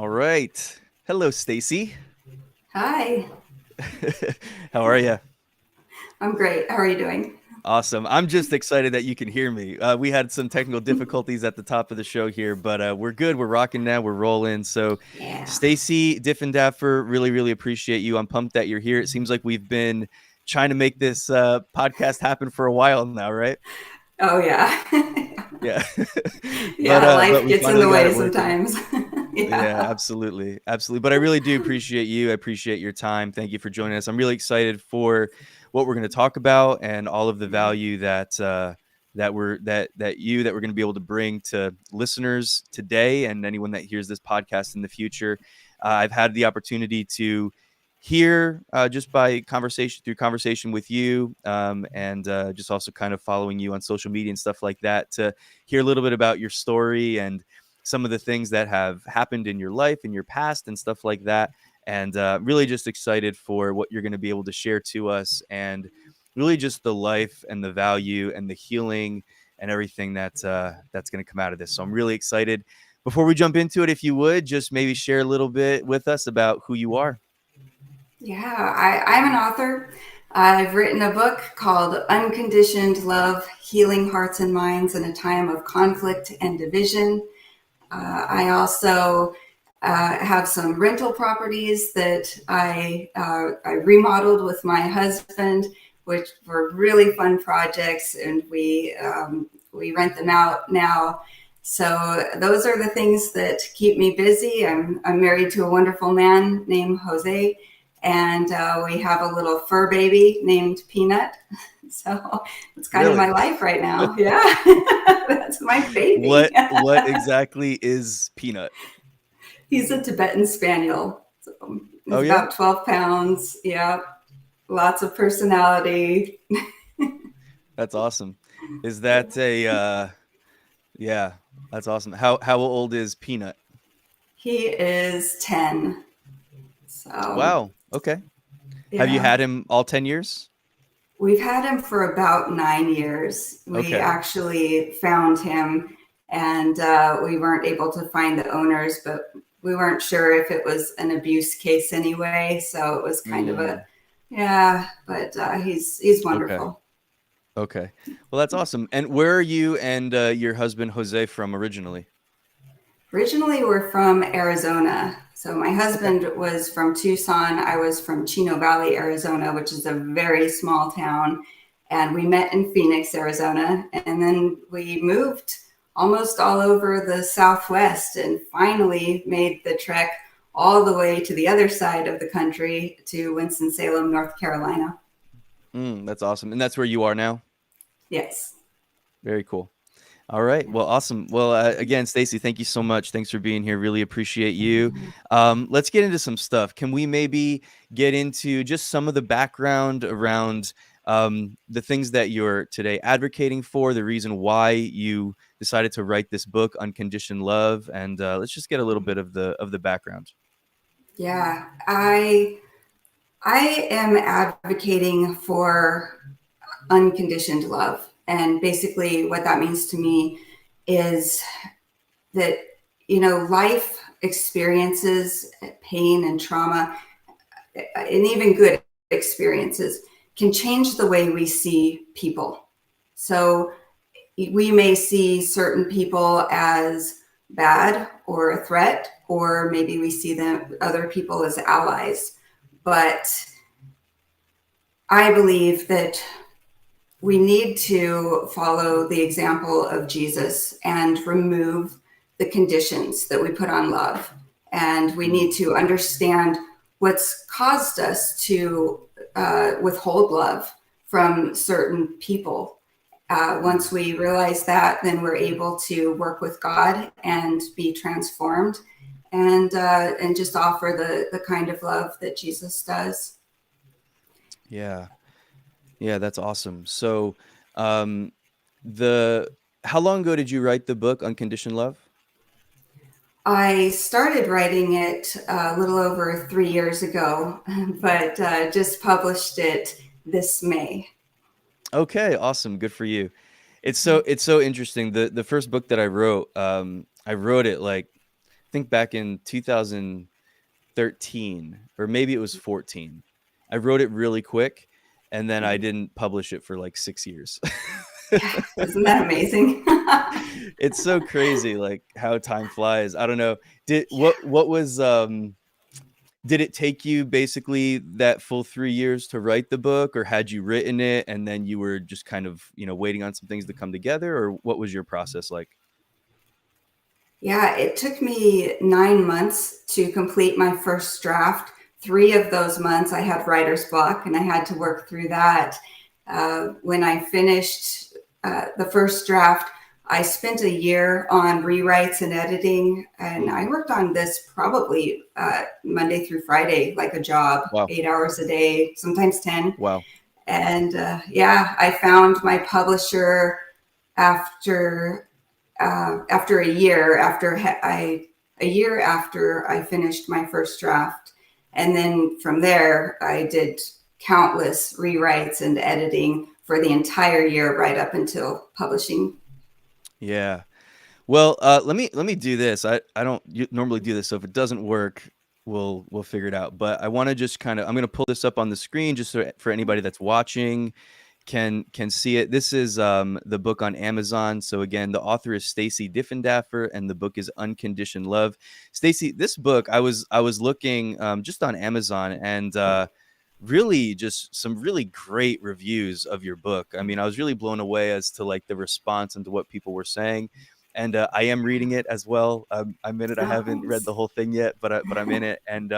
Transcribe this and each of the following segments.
All right. Hello, Stacy. Hi, How are you? I'm great. How are you doing? Awesome. I'm just excited that you can hear me. We had some technical difficulties at the top of the show here, but we're good. We're rocking now. We're rolling. So, Yeah. Stacy Diffendaffer, really, really appreciate you. I'm pumped that you're here. It seems like we've been trying to make this podcast happen for a while now, right? Oh, yeah. Yeah. but Yeah, life we gets in finally the got way it working. sometimes. Yeah, Yeah. absolutely. Absolutely. But I really do appreciate you. I appreciate your time. Thank you for joining us. I'm really excited for what we're going to talk about and all of the value that that we're going to be able to bring to listeners today and anyone that hears this podcast in the future. I've had the opportunity to hear just by conversation with you and just also kind of following you on social media and stuff like that to hear a little bit about your story and some of the things that have happened in your life, in your past, and stuff like that. And really just excited for what you're going to be able to share to us and really just the life and the value and the healing and everything that's going to come out of this. So I'm really excited. Before we jump into it, if you would just maybe share a little bit with us about who you are. Yeah, I'm an author. I've written a book called Unconditioned Love Healing Hearts and Minds in a Time of Conflict and Division. I also have some rental properties that I remodeled with my husband, which were really fun projects, and we rent them out now. So those are the things that keep me busy. I'm married to a wonderful man named Jose, and we have a little fur baby named Peanut. So it's kind of my Really? life right now. Yeah, that's my baby. What exactly is Peanut? He's a Tibetan Spaniel. So Oh he's yeah? about 12 pounds. Yeah, lots of personality. That's awesome. Is that a yeah, that's awesome. How old is Peanut? He is 10. So, Wow. Okay. Have you yeah, had him all 10 years? we've had him for about 9 years. We Okay. actually found him and we weren't able to find the owners, but we weren't sure if it was an abuse case anyway. So it was kind of Mm, yeah, but he's okay. wonderful. Okay. Well, that's awesome. And where are you and your husband Jose from originally? Originally, we're from Arizona. So my Okay. husband was from Tucson. I was from Chino Valley, Arizona, which is a very small town. And we met in Phoenix, Arizona. And then we moved almost all over the Southwest and finally made the trek all the way to the other side of the country to Winston-Salem, North Carolina. That's awesome. And that's where you are now? Yes. Very cool. All right. Well, awesome. Well, again, Stacy, thank you so much. Thanks for being here. Really appreciate you. Let's get into some stuff. Can we maybe get into just some of the background around the things that you're today advocating for, the reason why you decided to write this book, Unconditioned Love, and let's just get a little bit of the background. Yeah. I am advocating for unconditioned love. And basically, what that means to me is that, life experiences, pain and trauma, and even good experiences can change the way we see people. So we may see certain people as bad or a threat, or maybe we see them, other people, as allies. But I believe that we need to follow the example of Jesus and remove the conditions that we put on love. And we Mm, need to understand what's caused us to withhold love from certain people. mm. Once we realize that, then we're able to work with God and be transformed and just offer the kind of love that Jesus does. Yeah. Yeah, that's awesome. So, um, the how long ago did you write the book, Unconditioned Love? I started writing it a little over 3 years ago, but just published it this May. Okay, awesome. Good for you. It's so interesting. The first book that I wrote it like think back in 2013, or maybe it was 14. I wrote it really quick, and then I didn't publish it for like 6 years. Yeah, isn't that amazing? It's so crazy, like how time flies. I don't know. Did Yeah. what was did it take you basically that full 3 years to write the book, or had you written it and then you were just kind of, waiting on some things to come together, or what was your process like? Yeah, it took me 9 months to complete my first draft. 3 of those months I had writer's block and I had to work through that. When I finished the first draft, I spent a year on rewrites and editing, and I worked on this probably Monday through Friday, like a job, Wow. 8 hours a day, sometimes 10. Wow. And yeah, I found my publisher after after a year after I finished my first draft, and then from there I did countless rewrites and editing for the entire year right up until publishing. Yeah. Well, let me do this. I don't normally do this, so if it doesn't work, we'll figure it out. But I want to just kind of, I'm going to pull this up on the screen just so for anybody that's watching can see it. This is the book on Amazon. So again, the author is Staci Diffendaffer, and the book is Unconditioned Love. Staci, this book I was looking just on Amazon, and really just some really great reviews of your book. I mean, I was really blown away as to like the response and to what people were saying. And I am reading it as well. I'm in it. I Oh, haven't read thanks. the whole thing yet, but I'm in it. And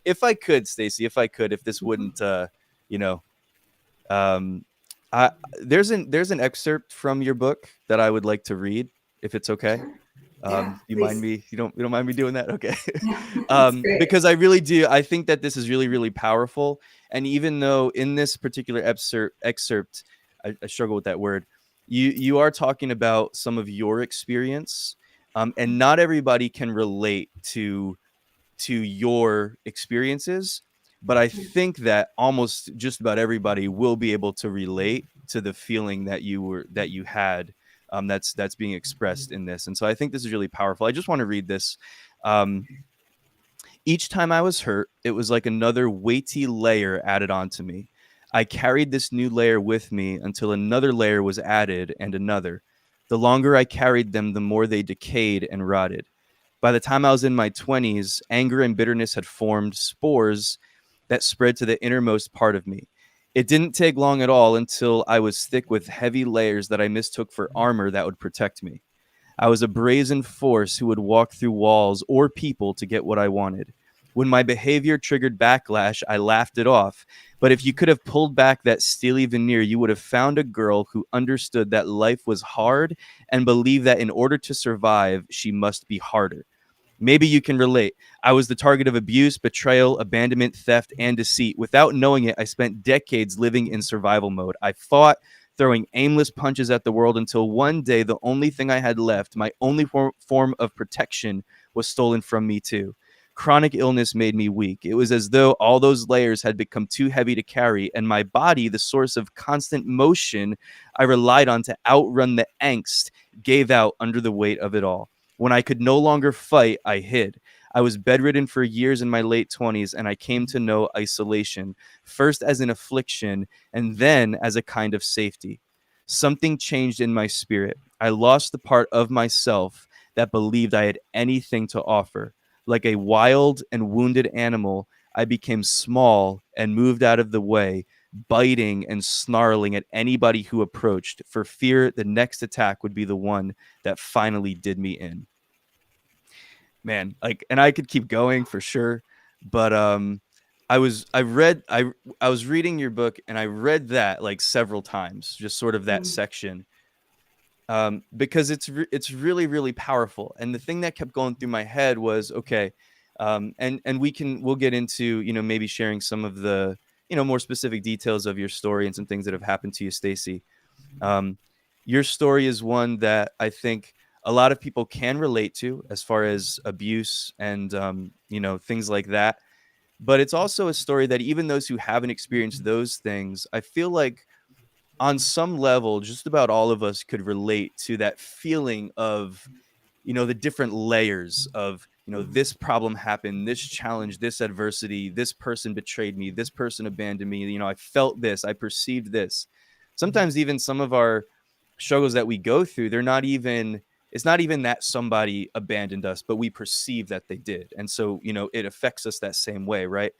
if I could, Staci, if I could, if this Mhm. wouldn't, you know, um, I there's an excerpt from your book that I would like to read, if it's okay. Sure. Yeah, You mind please. me? You don't mind me doing that? Okay. Yeah, that's great. Because I really do. I think that this is really, really powerful. And even though in this particular excerpt, I struggle with that word. You are talking about some of your experience, and not everybody can relate to your experiences, but I think that almost just about everybody will be able to relate to the feeling that you had, that's being expressed in this. And so I think this is really powerful. I just want to read this. um, each time I was hurt, it was like another weighty layer added onto me. I carried this new layer with me until another layer was added, and another. The longer I carried them, the more they decayed and rotted. By the time I was in my 20s, anger and bitterness had formed spores that spread to the innermost part of me. It didn't take long at all until I was thick with heavy layers that I mistook for armor that would protect me. I was a brazen force who would walk through walls or people to get what I wanted. When my behavior triggered backlash, I laughed it off. But if you could have pulled back that steely veneer, you would have found a girl who understood that life was hard and believed that in order to survive, she must be harder. Maybe you can relate. I was the target of abuse, betrayal, abandonment, theft, and deceit. Without knowing it, I spent decades living in survival mode. I fought, throwing aimless punches at the world until one day the only thing I had left, my only form of protection, was stolen from me too. Chronic illness made me weak. It was as though all those layers had become too heavy to carry, and my body, the source of constant motion I relied on to outrun the angst, gave out under the weight of it all. When I could no longer fight, I hid. I was bedridden for years in my late 20s, and I came to know isolation, first as an affliction and then as a kind of safety. Something changed in my spirit. I lost the part of myself that believed I had anything to offer. Like a wild and wounded animal, I became small and moved out of the way, biting and snarling at anybody who approached, for fear the next attack would be the one that finally did me in. Man, like, and I could keep going for sure, but I was I read I was reading your book, and I read that like several times, just sort of that Mm. section, because it's really, really powerful. And the thing that kept going through my head was, okay, and we'll get into, maybe sharing some of the, more specific details of your story and some things that have happened to you, Staci. um, your story is one that I think a lot of people can relate to, as far as abuse and, things like that. But it's also a story that even those who haven't experienced those things, I feel like on some level, just about all of us could relate to that feeling of, the different layers of this problem happened, this challenge, this adversity, this person betrayed me, this person abandoned me, I felt this, I perceived this. Sometimes even some of our struggles that we go through, they're not even it's not even that somebody abandoned us, but we perceive that they did. And so, it affects us that same way, right?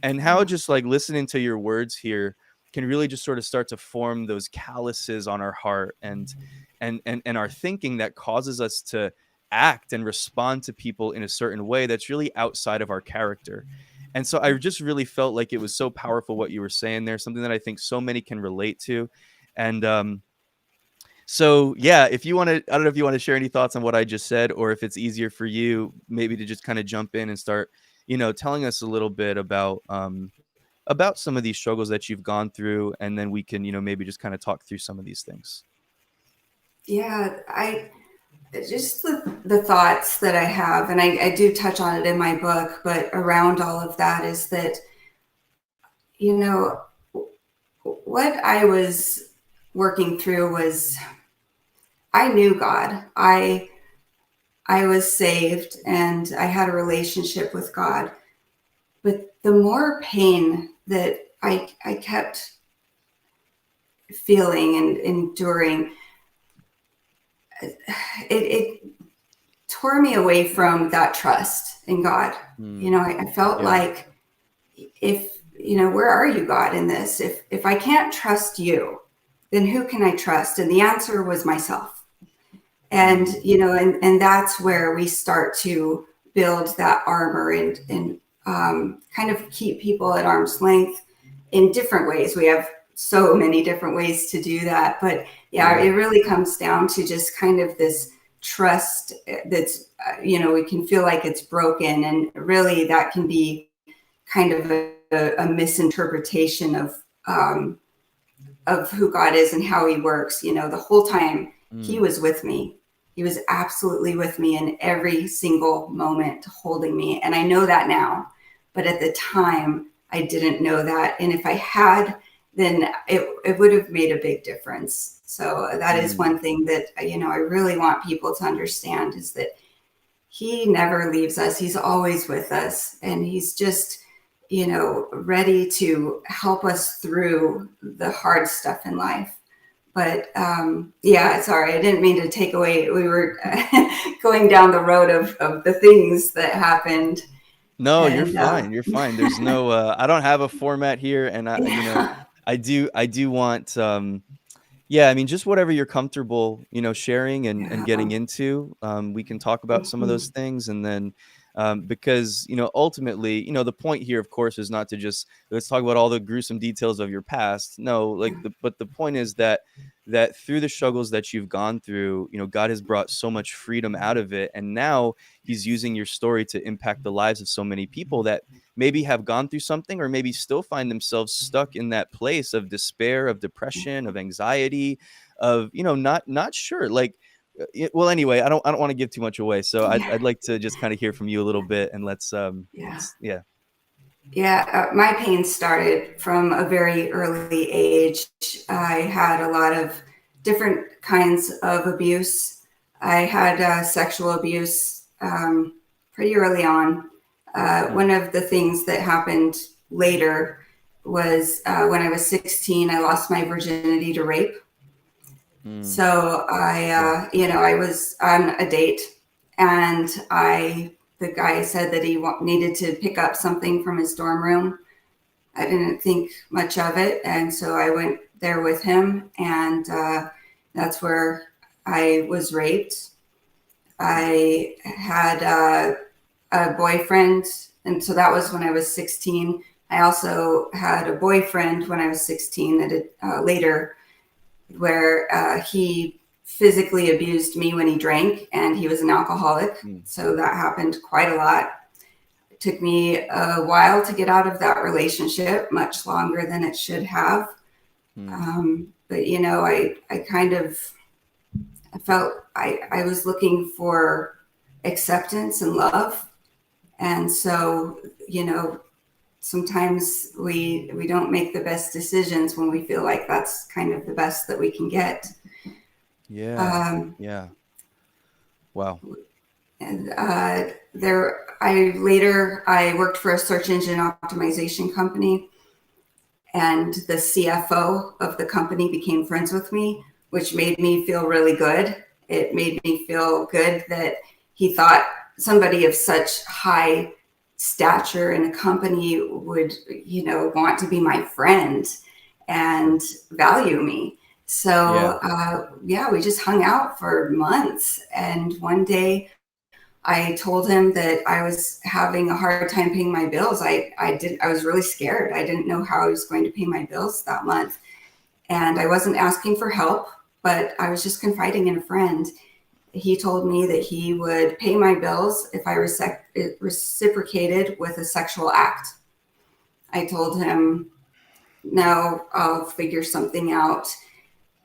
And how Yeah. just like listening to your words here can really just sort of start to form those calluses on our heart and our thinking that causes us to act and respond to people in a certain way that's really outside of our character. And so I just really felt like it was so powerful what you were saying there, something that I think so many can relate to. And so yeah, if you want to, I don't know if you want to share any thoughts on what I just said, or if it's easier for you maybe to just kind of jump in and start, telling us a little bit about some of these struggles that you've gone through, and then we can, maybe just kind of talk through some of these things. Yeah, I just the thoughts that I have, and I do touch on it in my book, but around all of that is that, you know, what I was working through was I knew God. I was saved and I had a relationship with God. But the more pain that I kept feeling and enduring, it tore me away from that trust in God. Mm, I felt yeah. like, if where are you, God, in this? If I can't trust you, then who can I trust? And the answer was myself. And Mm, and that's where we start to build that armor and kind of keep people at arm's length in different ways. We have so many different ways to do that, but yeah, yeah. it really comes down to just kind of this trust that's we can feel like it's broken, and really that can be kind of a misinterpretation of who God is and how he works. The whole time he Mm, was with me. He was absolutely with me in every single moment, holding me. And I know that now. But at the time, I didn't know that. And if I had, then it would have made a big difference. So that is mm, one thing that, I really want people to understand, is that he never leaves us. He's always with us. And he's just, ready to help us through the hard stuff in life. But yeah, sorry, I didn't mean to take away. We were going down the road of the things that happened. no, you're And fine, you're fine. There's no I don't have a format here, and yeah, I do want yeah, I mean, just whatever you're comfortable, sharing and yeah. getting into. We can talk about some of those Mhm. things, and then because ultimately, the point here, of course, is not to just let's talk about all the gruesome details of your past. No, like but the point is that through the struggles that you've gone through, God has brought so much freedom out of it, and now He's using your story to impact the lives of so many people that maybe have gone through something, or maybe still find themselves stuck in that place of despair, of depression, of anxiety, of not sure, like well, anyway, I don't want to give too much away, so Yeah, I'd like to just kind of hear from you a little bit, and yeah. yeah. My pain started from a very early age. I had a lot of different kinds of abuse. I had sexual abuse pretty early on. Mm, One of the things that happened later was when I was 16, I lost my virginity to rape. mm, So yeah. I was on a date, and the guy said that he needed to pick up something from his dorm room. I didn't think much of it, and so I went there with him, and that's where I was raped. I had a boyfriend, and so that was when I was 16. I also had a boyfriend when I was 16 later, where he physically abused me when he drank, and he was an alcoholic. Mm, So that happened quite a lot. It took me a while to get out of that relationship, much longer than it should have. mm, But I kind of I felt I was looking for acceptance and love, and so sometimes we don't make the best decisions when we feel like that's kind of the best that we can get. yeah. Um, Yeah. Wow. And I worked for a search engine optimization company, and the CFO of the company became friends with me, which made me feel really good. It made me feel good that he thought somebody of such high stature in a company would, want to be my friend Sure. and value me. Yeah. So, yeah, we just hung out for months. And one day I told him that I was having a hard time paying my bills. I was really scared. I didn't know how I was going to pay my bills that month. And I wasn't asking for help, but I was just confiding in a friend. He told me that he would pay my bills if I reciprocated with a sexual act. I told him, no, I'll figure something out.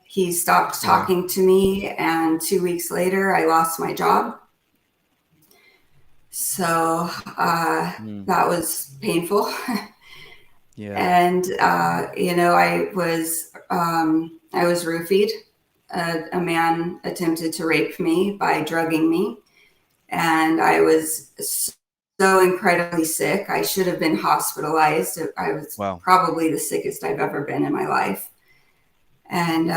He stopped Wow. talking to me, and 2 weeks later, I lost my job. So Mm. that was painful. Yeah. And I was roofied. A man attempted to rape me by drugging me, and I was so incredibly sick. I should have been hospitalized. I was Wow. probably the sickest I've ever been in my life. And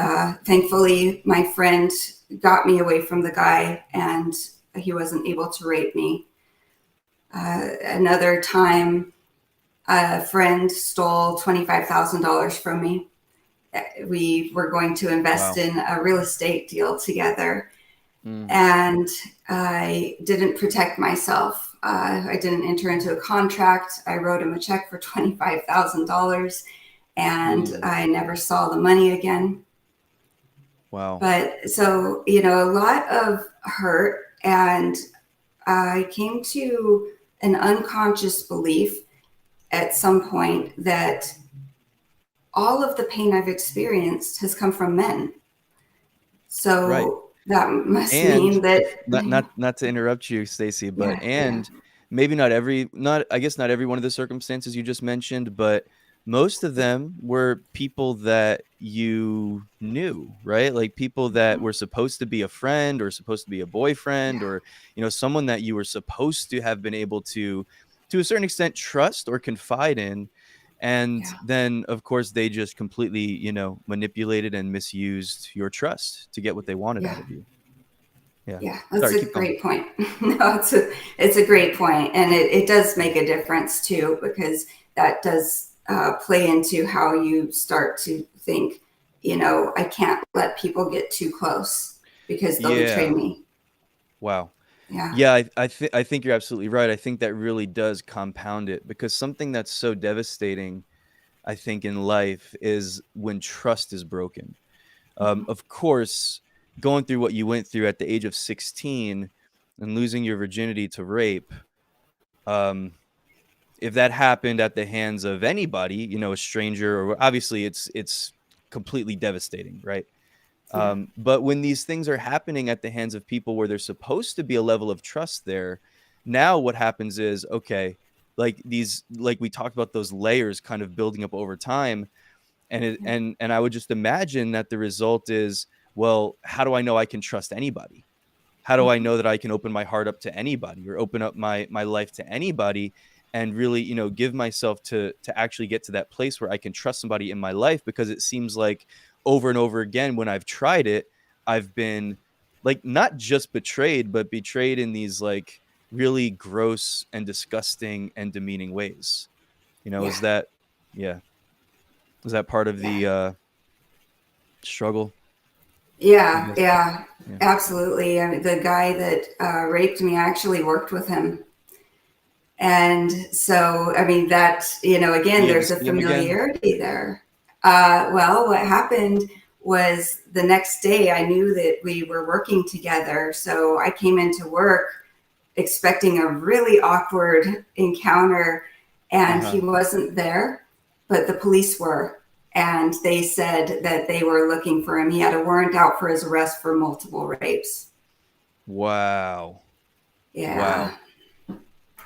thankfully, my friend got me away from the guy, and he wasn't able to rape me. Another time, a friend stole $25,000 from me. We were going to invest Wow. in a real estate deal together, Mm. and I didn't protect myself. I didn't enter into a contract. I wrote him a check for $25,000, and Mm. I never saw the money again. Wow. But so, a lot of hurt, and I came to an unconscious belief at some point that all of the pain I've experienced has come from men. Right. So that must And mean that, not to interrupt you, Stacy, but yeah, yeah, and maybe not every not I guess not every one of the circumstances you just mentioned, but most of them were people that you knew, right? Like people that were supposed to be a friend or supposed to be a boyfriend yeah, or, someone that you were supposed to have been able to a certain extent trust or confide in. And yeah, then of course they just completely, manipulated and misused your trust to get what they wanted yeah. out of you. Yeah. Yeah, that's Sorry, a keep going. great point. No, it's a great point, and it does make a difference too, because that does play into how you start to think. I can't let people get too close because they'll betray Yeah. me. Wow. Yeah, Yeah, I think you're absolutely right. I think that really does compound it because something that's so devastating, I think, in life is when trust is broken. hmm, Of course, going through what you went through at the age of 16 and losing your virginity to rape, um, if that happened at the hands of anybody, a stranger, or obviously it's completely devastating, right? yeah, But when these things are happening at the hands of people where there's supposed to be a level of trust there, now what happens is, okay, like we talked about those layers kind of building up over time, and it yeah, and I would just imagine that the result is, well, how do I know I can trust anybody? How do I hmm, know that I can open my heart up to anybody or open up my life to anybody and really, give myself to actually get to that place where I can trust somebody in my life because it seems like over and over again when I've tried it, I've been like not just betrayed, but betrayed in these like really gross and disgusting and demeaning ways. yeah, Is that yeah, is that part of yeah, the struggle, I yeah, guess? yeah. Yeah. Absolutely. I mean, the guy that raped me, I actually worked with him. And so, I mean, that, Do again, you ever there's a see him again? familiarity there. Well, what happened was the next day I knew that we were working together. So I came into work expecting a really awkward encounter, and he Uh-huh. wasn't there, but the police were. And they said that they were looking for him. He had a warrant out for his arrest for multiple rapes. Wow. Yeah. Wow.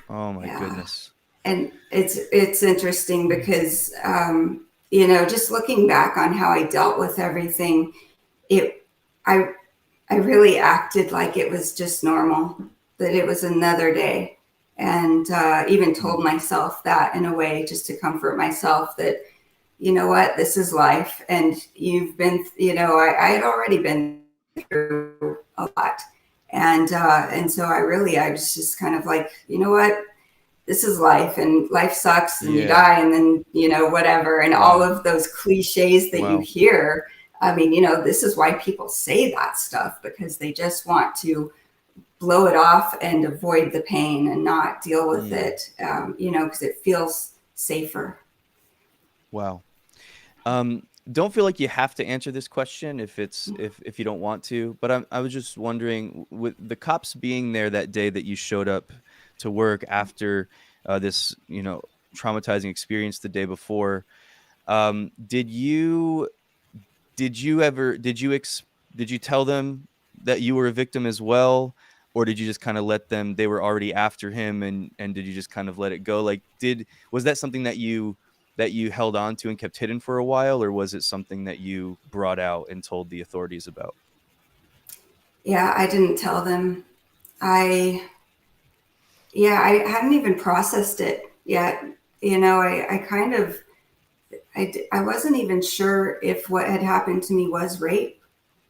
Oh my Yeah. goodness. And it's interesting because just looking back on how I dealt with everything, it I I really acted like it was just normal. that it was another day, and even told Mm. myself that in a way just to comfort myself that, you know what, this is life, and you've been, I had already been through a lot, and so I was just kind of like, you know what, this is life, and life sucks, and you Yeah. die, and then whatever, and all Wow. of those cliches that you Wow. hear. I mean, this is why people say that stuff, because they just want to blow it off and avoid the pain and not deal with Mm. it, because it feels safer. Wow. Don't feel like you have to answer this question if if you don't want to, but I was just wondering, with the cops being there that day that you showed up to work after this, traumatizing experience the day before, did you did you ever did you tell them that you were a victim as well, or did you just kind of let them, they were already after him, and did you just kind of let it go? Like, did was that something that you held on to and kept hidden for a while, or was it something that you brought out and told the authorities about? Yeah, I didn't tell them. I Yeah, I hadn't even processed it yet. I kind of I wasn't even sure if what had happened to me was rape,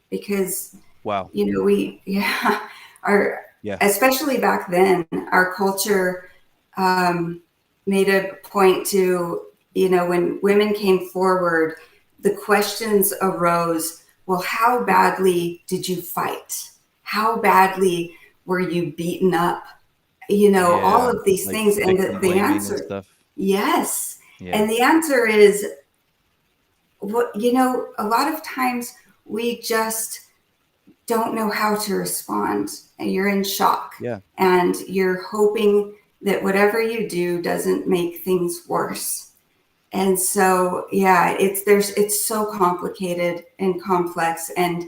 because Wow. we yeah, our Yeah. especially back then, our culture um, made a point to, when women came forward, the questions arose, well, how badly did you fight? How badly were you beaten up? All Yeah. of these Like things. And victim the blaming and answer, stuff. yes. Yeah. And the answer is, what, a lot of times we just don't know how to respond, and you're in shock, Yeah. and you're hoping that whatever you do doesn't make things worse. And so, yeah, it's so complicated and complex. And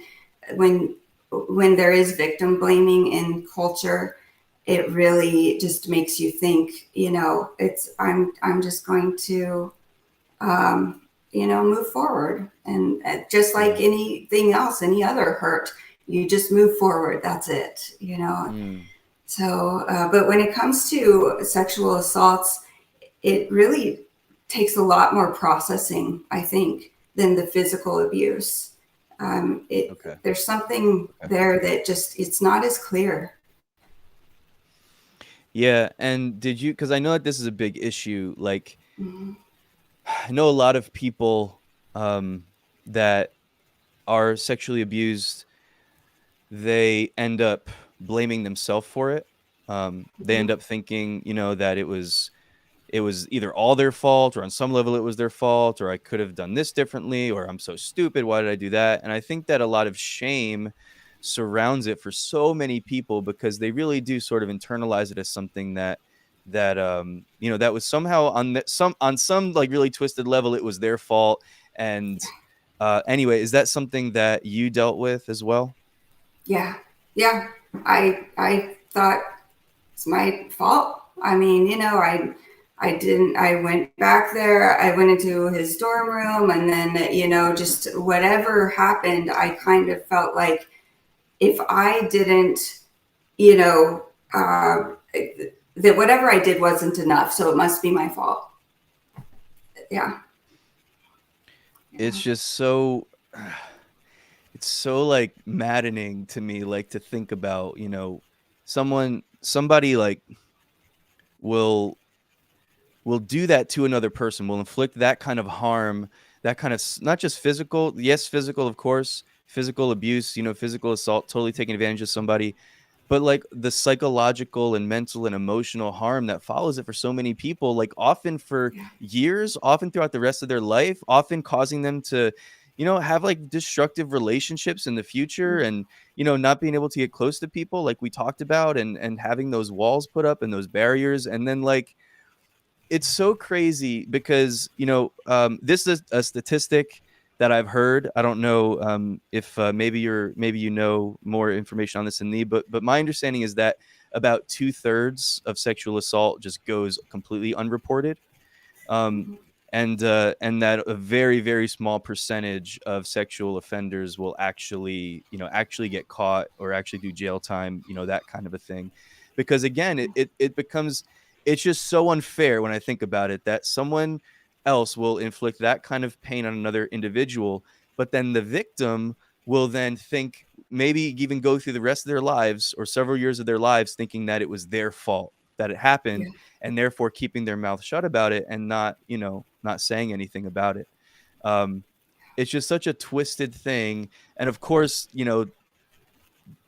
when when there is victim blaming in culture, it really just makes you think, it's I'm just going to move forward. And just like Yeah. anything else, any other hurt, you just move forward. That's it. Mm. So, but when it comes to sexual assaults, it really takes a lot more processing, I think, than the physical abuse. Okay. There's something Okay. there that just, it's not as clear. Yeah, and did you, because I know that this is a big issue, like, Mhm. I know a lot of people that are sexually abused, they end up blaming themselves for it. They end Mhm. up thinking, that it was either all their fault, or on some level it was their fault, or I could have done this differently, or I'm so stupid, why did I do that? And I think that a lot of shame surrounds it for so many people, because they really do sort of internalize it as something that was somehow on some like really twisted level it was their fault. And anyway, is that something that you dealt with as well? Yeah. Yeah. I thought it's my fault. I mean, I didn't, I went back there, I went into his dorm room, and then, just whatever happened, I kind of felt like if I didn't, you know, that whatever I did wasn't enough, so it must be my fault. Yeah. It's Yeah. just so it's so like maddening to me, like, to think about, somebody like will will do that to another person, will inflict that kind of harm, that kind of not just physical, yes, physical, of course, physical abuse, physical assault, totally taking advantage of somebody, but like the psychological and mental and emotional harm that follows it for so many people, like often for Yeah. years, often throughout the rest of their life, often causing them to, have like destructive relationships in the future, and, not being able to get close to people like we talked about, and having those walls put up and those barriers. And then like it's so crazy because, this is a statistic that I've heard. I don't know if maybe you know more information on this than me, but my understanding is that about 2/3 of sexual assault just goes completely unreported. Um, Mhm. and that a very, very small percentage of sexual offenders will actually get caught or actually do jail time, that kind of a thing. because again, it becomes, it's just so unfair when I think about it, that someone else will inflict that kind of pain on another individual, but then the victim will then think, maybe even go through the rest of their lives or several years of their lives thinking that it was their fault that it happened, Yeah. and therefore keeping their mouth shut about it and not, not saying anything about it. Um, it's just such a twisted thing, and of course,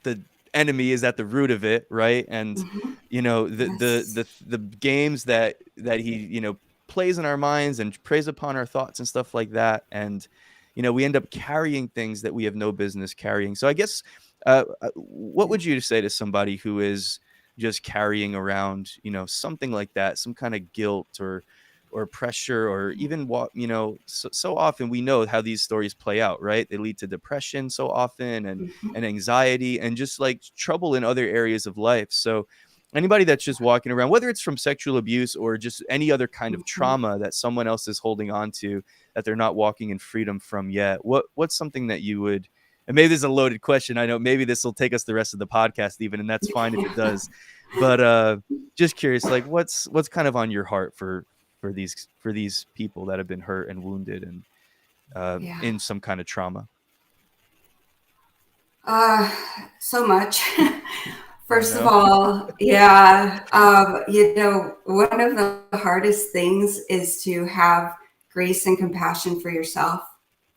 the enemy is at the root of it, right? And Hmm. the Yes. the games that he plays in our minds and preys upon our thoughts and stuff like that, and we end up carrying things that we have no business carrying. So I guess, what Yeah. would you say to somebody who is just carrying around something like that, some kind of guilt or pressure, or even what, so often we know how these stories play out, right? They lead to depression so often, and Hmm. anxiety, and just like trouble in other areas of life. So anybody that's just walking around, whether it's from sexual abuse or just any other kind of Hmm. trauma that someone else is holding on to, that they're not walking in freedom from yet, what's something that you would, and maybe this is a loaded question, I know maybe this will take us the rest of the podcast even, and that's fine if it Yeah. does, but just curious, like what's kind of on your heart for these people that have been hurt and wounded and Yeah. in some kind of trauma. Uh, so much. I First of know. all, yeah, one of the hardest things is to have grace and compassion for yourself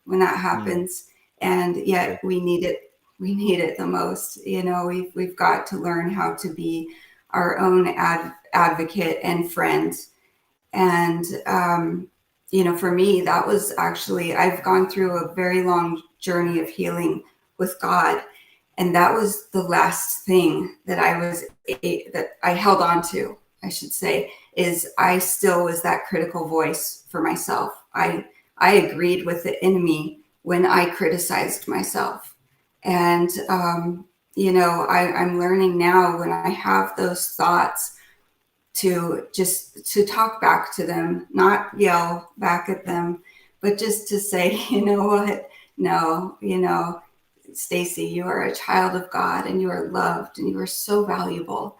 when that Mm, happens, and yet good. we need it. We need it the most. We've got to learn how to be our own advocate and friend. And for me, that was actually, I've gone through a very long journey of healing with God, and that was the last thing that that I held on to, I should say, is I still was that critical voice for myself. I agreed with the enemy when I criticized myself. And I'm learning now, when I have those thoughts, to just to talk back to them, not yell back at them, but just to say, you know what? No, Stacy, you are a child of God, and you are loved, and you are so valuable.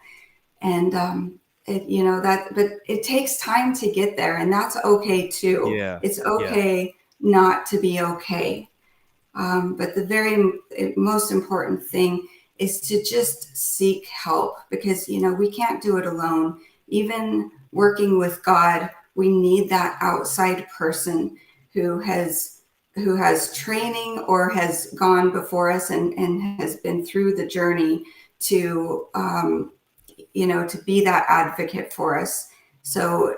And but it takes time to get there, and that's okay too. Yeah. It's Yeah. okay not to be okay. But the very most important thing is to just seek help, because we can't do it alone. Even working with God, we need that outside person who has training or has gone before us, and has been through the journey to to be that advocate for us. So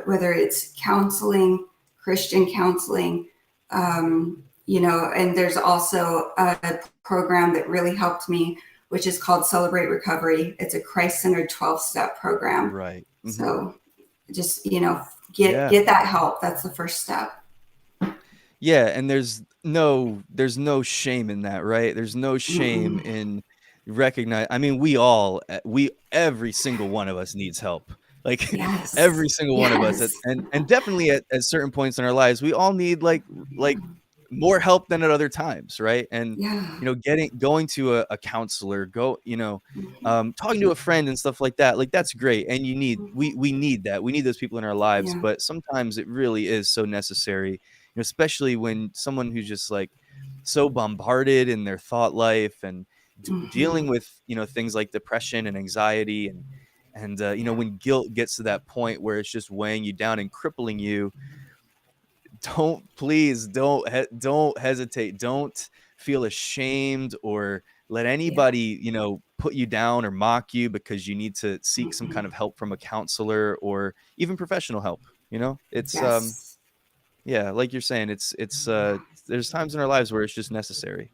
whether it's counseling, Christian counseling, and there's also a program that really helped me, which is called Celebrate Recovery. It's a Christ-centered 12-step program. Right. Hmm. So just Yeah. get that help. That's the first step. Yeah, and there's no shame in that, right? There's no shame Mm-mm. in recognize, I mean, we every single one of us needs help. Like Yes. every single one of us Yes. and definitely at certain points in our lives, we all need like more help than at other times, right? And Yeah. going to a counselor, Mhm. talking to a friend and stuff like that's great. And we need that. We need those people in our lives, Yeah. but sometimes it really is so necessary, especially when someone who's just like so bombarded in their thought life and dealing Hmm. with things like depression and anxiety and Yeah. when guilt gets to that point where it's just weighing you down and crippling you, don't hesitate, don't feel ashamed or let Yeah. anybody put you down or mock you because you need to seek some kind Hmm. of help from a counselor or even professional help. It's Yes. yeah, like you're saying, it's Yeah. there's times in our lives where it's just necessary.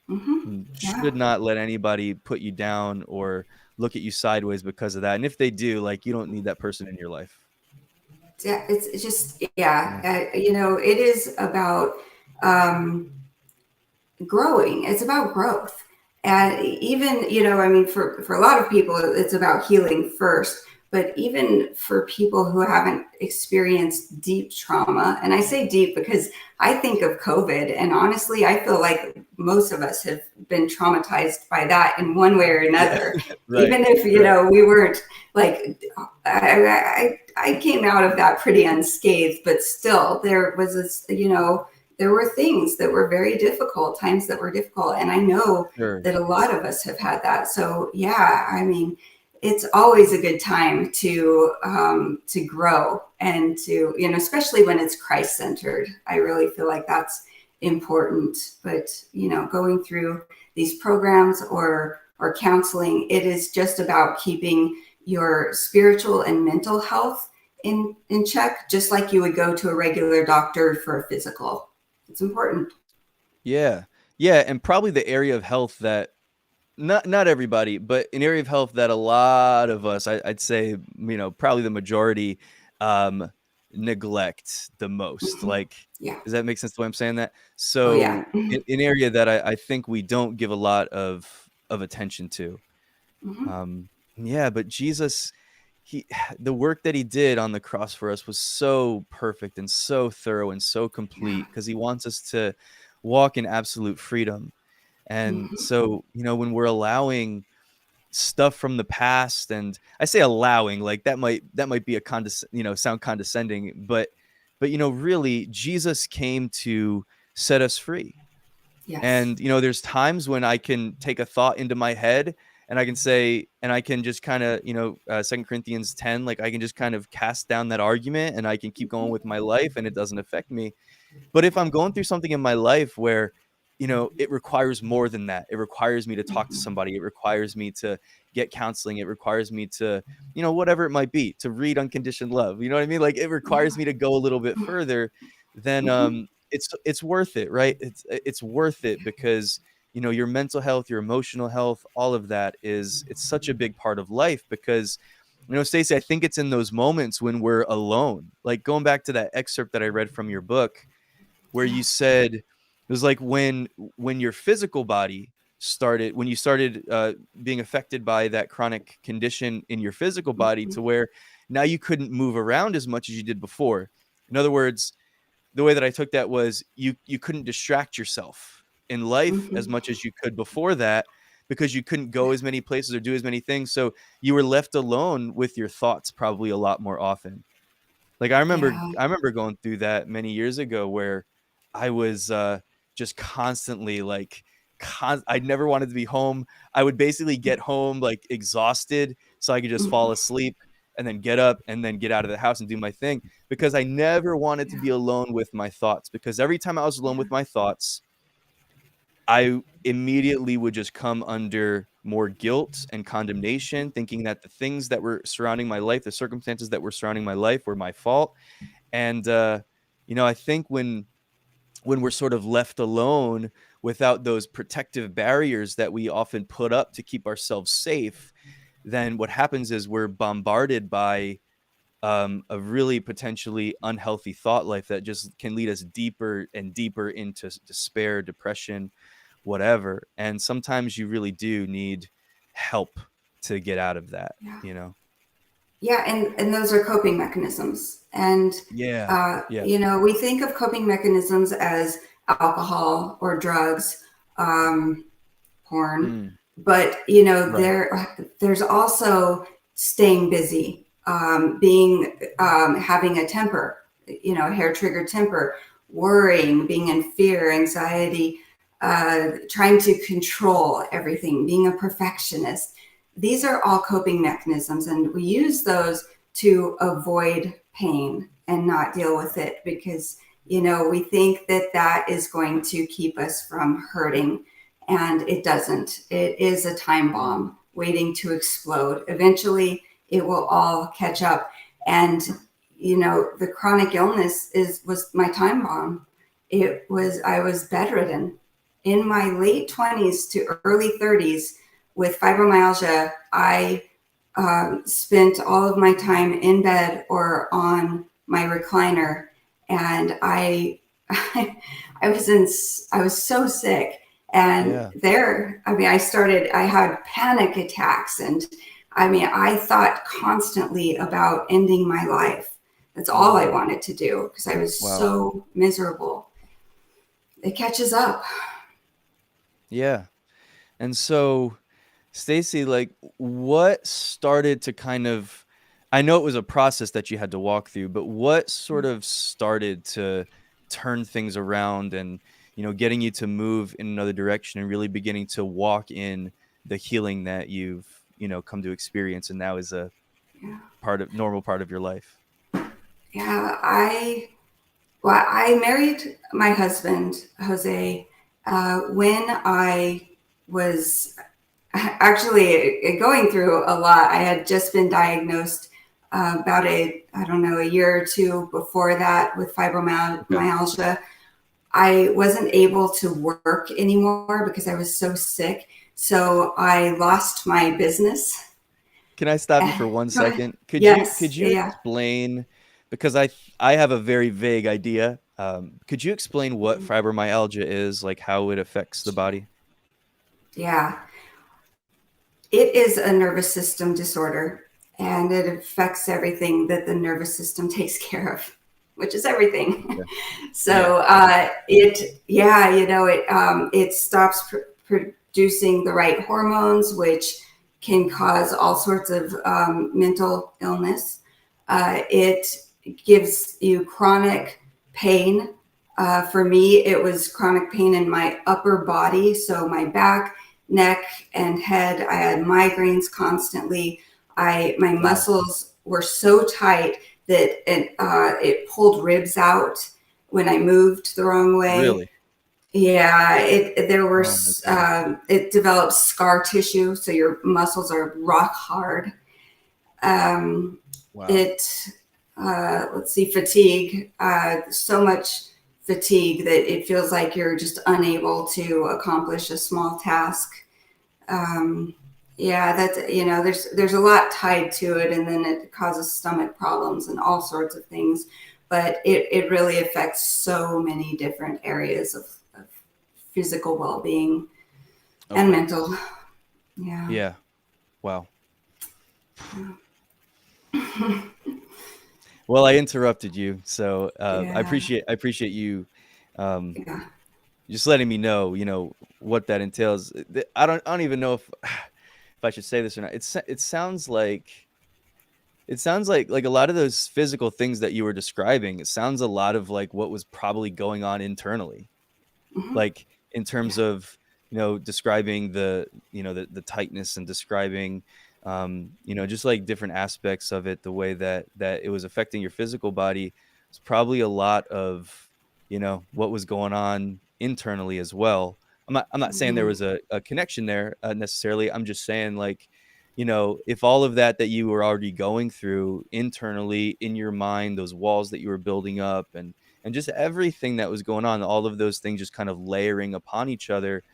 Hmm. And Yeah. should not let anybody put you down or look at you sideways because of that. And if they do, like, you don't need that person in your life. Yeah. It's just, Yeah. yeah. It is about um, growing. It's about growth. And even, I mean, for a lot of people, it's about healing first. But even for people who haven't experienced deep trauma, and I say deep because I think of COVID, and honestly, I feel like most of us have been traumatized by that in one way or Yeah. another. Right. Even if, Right. we weren't like, I came out of that pretty unscathed, but still, there was this, there were things that were very difficult, times that were difficult. And I know Sure. that a lot of us have had that. So, yeah, I mean, it's always a good time to grow and to, especially when it's Christ centered. I really feel like that's important. But going through these programs or counseling, it is just about keeping your spiritual and mental health in check, just like you would go to a regular doctor for a physical. It's important. Yeah. Yeah. And probably the area of health that not everybody, but an area of health that a lot of us, I'd say, probably the majority, um, neglect the most. Hmm. Like, Yeah. does that make sense the way I'm saying that? Oh, yeah. So, an area that I think we don't give a lot of attention to. Hmm. Yeah, but Jesus, he the work that he did on the cross for us was so perfect and so thorough and so Yeah. complete because he wants us to walk in absolute freedom. And Hmm. so, when we're allowing stuff from the past, and I say allowing, like that might be a sound condescending, but really Jesus came to set us free. Yes. And there's times when I can take a thought into my head and I can say, and I can just kind of, 2 Corinthians 10, like I can just kind of cast down that argument and I can keep going with my life and it doesn't affect me. But if I'm going through something in my life where, it requires more than that, it requires me to talk to Hmm. somebody, it requires me to get counseling, it requires me to, whatever it might be, to read Unconditioned Love. You know what I mean? Like it requires Yeah. me to go a little bit further, then Hmm. it's worth it, right? It's worth it because your mental health, your emotional health, all of that it's such a big part of life because Stacy, I think it's in those moments when we're alone. Like going back to that excerpt that I read from your book, where Yeah. you said it was like when your physical body started when you started being affected by that chronic condition in your physical body Hmm. to where now you couldn't move around as much as you did before. In other words, the way that I took that was you couldn't distract yourself in life as Hmm. much as you could before that because you couldn't go as many places or do as many things, so you were left alone with your thoughts probably a lot more often. Like, Yeah. I remember going through that many years ago where I was, just constantly, like, I never wanted to be home. I would basically get home, like, exhausted so I could just fall Hmm. asleep and then get up and then get out of the house and do my thing because I never wanted to Yeah. be alone with my thoughts, because every time I was alone Yeah. with my thoughts, I immediately would just come under more guilt and condemnation, thinking that the things that were surrounding my life, the circumstances that were surrounding my life were my fault. And I think when we're sort of left alone without those protective barriers that we often put up to keep ourselves safe, then what happens is we're bombarded by a really potentially unhealthy thought life that just can lead us deeper and deeper into despair, depression, whatever. And sometimes you really do need help to get out of that, Yeah. you know? Yeah, and those are coping mechanisms. And Yeah. Yeah. we think of coping mechanisms as alcohol or drugs, um, porn, Mm, but right. there's also staying busy, being having a temper, a hair trigger temper, worrying, being in fear, anxiety, trying to control everything, being a perfectionist. These are all coping mechanisms, and we use those to avoid pain and not deal with it because we think that that is going to keep us from hurting, and it doesn't. It is a time bomb waiting to explode. Eventually it will all catch up. And the chronic illness was my time bomb. I was bedridden in my late 20s to early 30s with fibromyalgia. I spent all of my time in bed or on my recliner, and I was I was so sick. And Yeah. I had panic attacks, and I mean, I thought constantly about ending my life. That's all I Mm, wanted to do because I was wow. so miserable. It catches up. Yeah. And so, Stacy, like, what started to kind of, I know it was a process that you had to walk through, but what sort of started to turn things around and, getting you to move in another direction and really beginning to walk in the healing that you've, come to experience and now is a Yeah. normal part of your life? Yeah. I married my husband, Jose, when I was actually going through a lot. I had just been diagnosed about I don't know, a year or two before that with Okay. fibromyalgia. I wasn't able to work anymore because I was so sick. So I lost my business. Can I stop you Uh, for one Go ahead. second? Could Yes. you Yeah. explain, because I have a very vague idea. Could you explain what fibromyalgia is, like how it affects the body? Yeah. It is a nervous system disorder and it affects everything that the nervous system takes care of, which is everything. Okay. Yeah. So Okay. yeah, it stops producing the right hormones, which can cause all sorts of mental illness. It gives you chronic pain. For me, it was chronic pain in my upper body, so my back, neck, and head. I had migraines constantly. My Wow. muscles were so tight that it pulled ribs out when I moved the wrong way. Really? Yeah, Oh my goodness. it develops scar tissue, so your muscles are rock hard. Um, Wow. it let's see, fatigue. So much fatigue that it feels like you're just unable to accomplish a small task. Um, yeah, that's there's a lot tied to it, and then it causes stomach problems and all sorts of things. But it really affects so many different areas of physical well being and Okay. mental. Yeah, Yeah. Wow. Well, I interrupted you, so yeah, I appreciate you um, yeah. just letting me know, what that entails. I don't even know if if I should say this or not. It sounds like a lot of those physical things that you were describing. It sounds a lot of like what was probably going on internally, Hmm. like in terms of describing the tightness and describing just like different aspects of it, the way that it was affecting your physical body. It's probably a lot of what was going on internally as well. I'm not saying there was a connection there necessarily. I'm just saying, like, if all of that you were already going through internally in your mind, those walls that you were building up, and just everything that was going on, all of those things just kind of layering upon each other,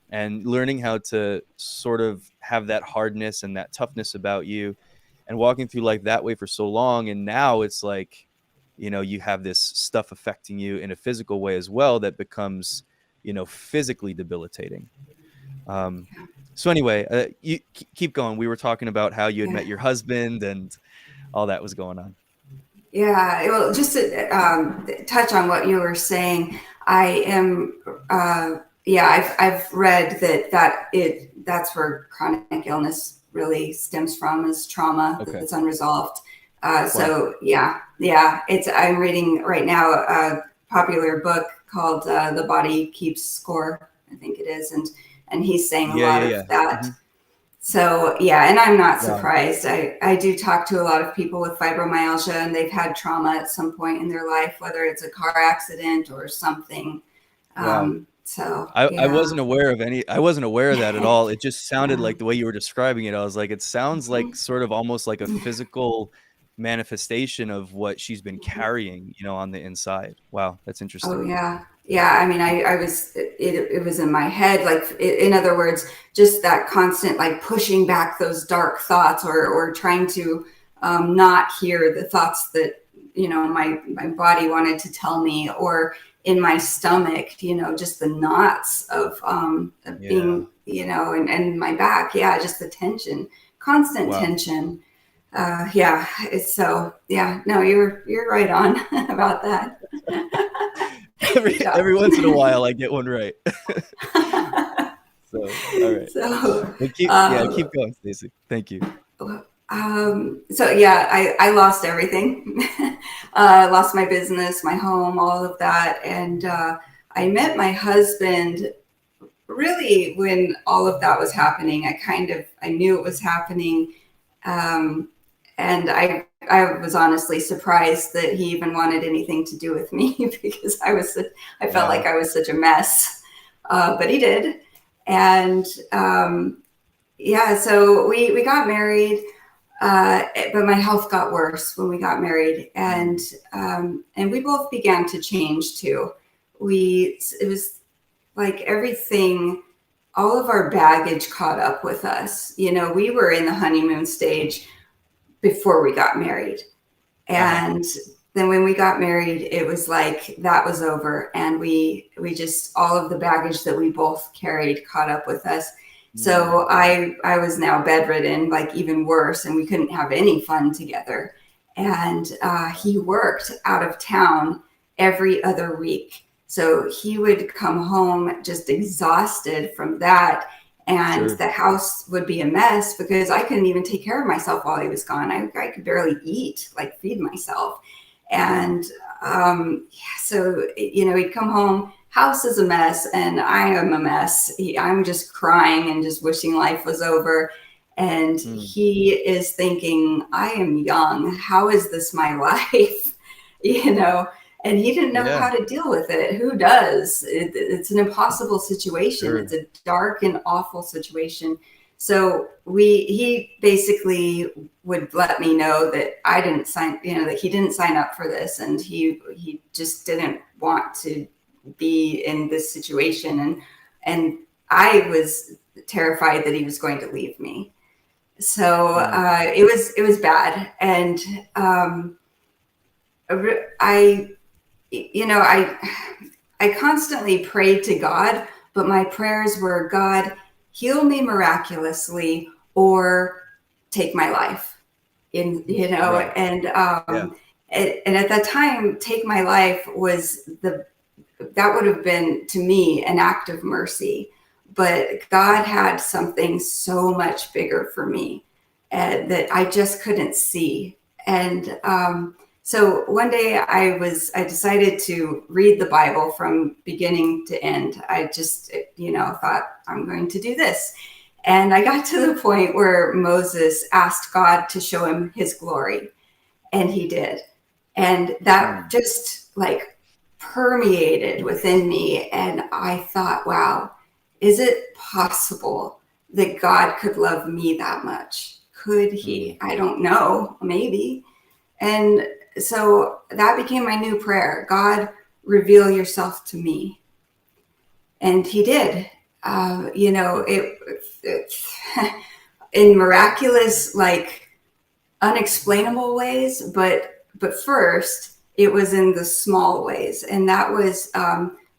and learning how to sort of have that hardness and that toughness about you, and walking through life that way for so long. And now it's like, you have this stuff affecting you in a physical way as well that becomes, physically debilitating. Um, so anyway, you keep going. We were talking about how you had Yeah. met your husband and all that was going on. Yeah, well, just to touch on what you were saying, I am, yeah, I've read that's where chronic illness really stems from, is trauma Okay. that's unresolved. Wow. So yeah, I'm reading right now a popular book called "The Body Keeps Score," I think it is, and he's saying a Yeah, lot yeah, of yeah. that. Hmm. So yeah, and I'm not Wow. surprised. I do talk to a lot of people with fibromyalgia, and they've had trauma at some point in their life, whether it's a car accident or something. Wow. So I yeah, wasn't aware of any I wasn't aware of that at all. It just sounded yeah. like the way you were describing it, I was like, it sounds like sort of almost like a physical manifestation of what she's been carrying, on the inside. Wow, that's Oh interesting. yeah, yeah. I mean, I was it was in my head. Like in other words, just that constant like pushing back those dark thoughts, or trying to not hear the thoughts that my body wanted to tell me, or in my stomach, just the knots of Yeah. being, and my back. Yeah, just the tension, constant Wow. tension. Yeah, it's so, yeah, no, you're right on about that. Good Every job. once in a while, I get one right. So, all right. So, But uh, keep going, Stacy. Thank you. so yeah, I lost everything. Lost my business, my home, all of that. And I met my husband really when all of that was happening. I knew it was happening. Um, and I was honestly surprised that he even wanted anything to do with me because I felt like Wow. I was such a mess. But he did. And yeah, so we got married, but my health got worse when we got married, Mm. and we both began to change too. It was like everything, all of our baggage caught up with us. We were in the honeymoon stage before we got married, Uh-huh. and then when we got married, it was like that was over, and we just, all of the baggage that we both carried caught up with us. Mm. So I was now bedridden, like even worse, and we couldn't have any fun together. And he worked out of town every other week, so he would come home just exhausted from that, and Sure. the house would be a mess because I couldn't even take care of myself while he was gone. I could barely eat, like feed myself. Mm. And yeah, so, he'd come home, house is a mess, and I am a mess. I'm just crying and just wishing life was over. And Mm. he is thinking, I am young. How is this my life? you know, and he didn't know Yeah. how to deal with it. Who does? It's an impossible situation. Sure. It's a dark and awful situation. So he basically would let me know that I didn't sign, that he didn't sign up for this, and he just didn't want to be in this situation, and I was terrified that he was going to leave me. So Mm. it was bad, and I I constantly prayed to God, but my prayers were, God, heal me miraculously or take my life. In Right. and Yeah. and at that time, take my life was that would have been to me an act of mercy, but God had something so much bigger for me that I just couldn't see. And so one day I decided to read the Bible from beginning to end. I just thought I'm going to do this, and I got to the point where Moses asked God to show him his glory, and he did. And that Mm. just like permeated within me. And I thought, wow, is it possible that God could love me that much? Could Mm. he? I don't know, maybe. And so that became my new prayer: God, reveal yourself to me. And he did. It in miraculous, like unexplainable ways, but first it was in the small ways, and that was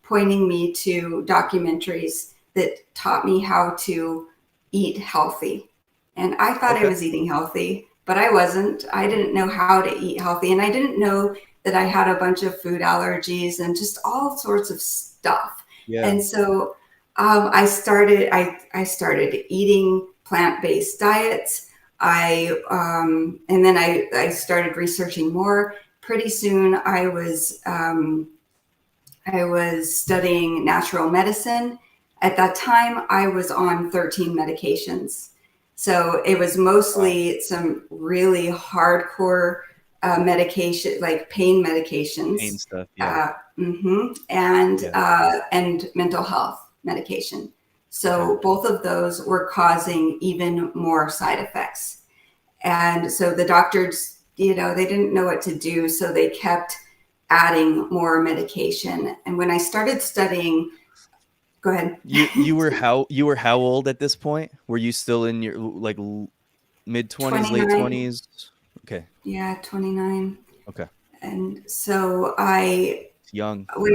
pointing me to documentaries that taught me how to eat healthy. And I thought I Okay. was eating healthy, but I wasn't. I didn't know how to eat healthy, and I didn't know that I had a bunch of food allergies and just all sorts of stuff. Yeah. And so I started eating plant-based diets. And then I started researching more. Pretty soon, I was studying natural medicine. At that time, I was on 13 medications, so it was Wow. mostly some really hardcore medication, like pain Pain medications, stuff. Yeah. uh, Yeah. and mental health medication. Okay. So both of those were causing even more side effects. And so the doctors, they didn't know what to do. So they kept adding more medication. And when I started studying, go ahead. You were how old at this point? Were you still in your like mid 20s, late 29. 20s? Okay. Yeah, 29. Okay. And so I young. when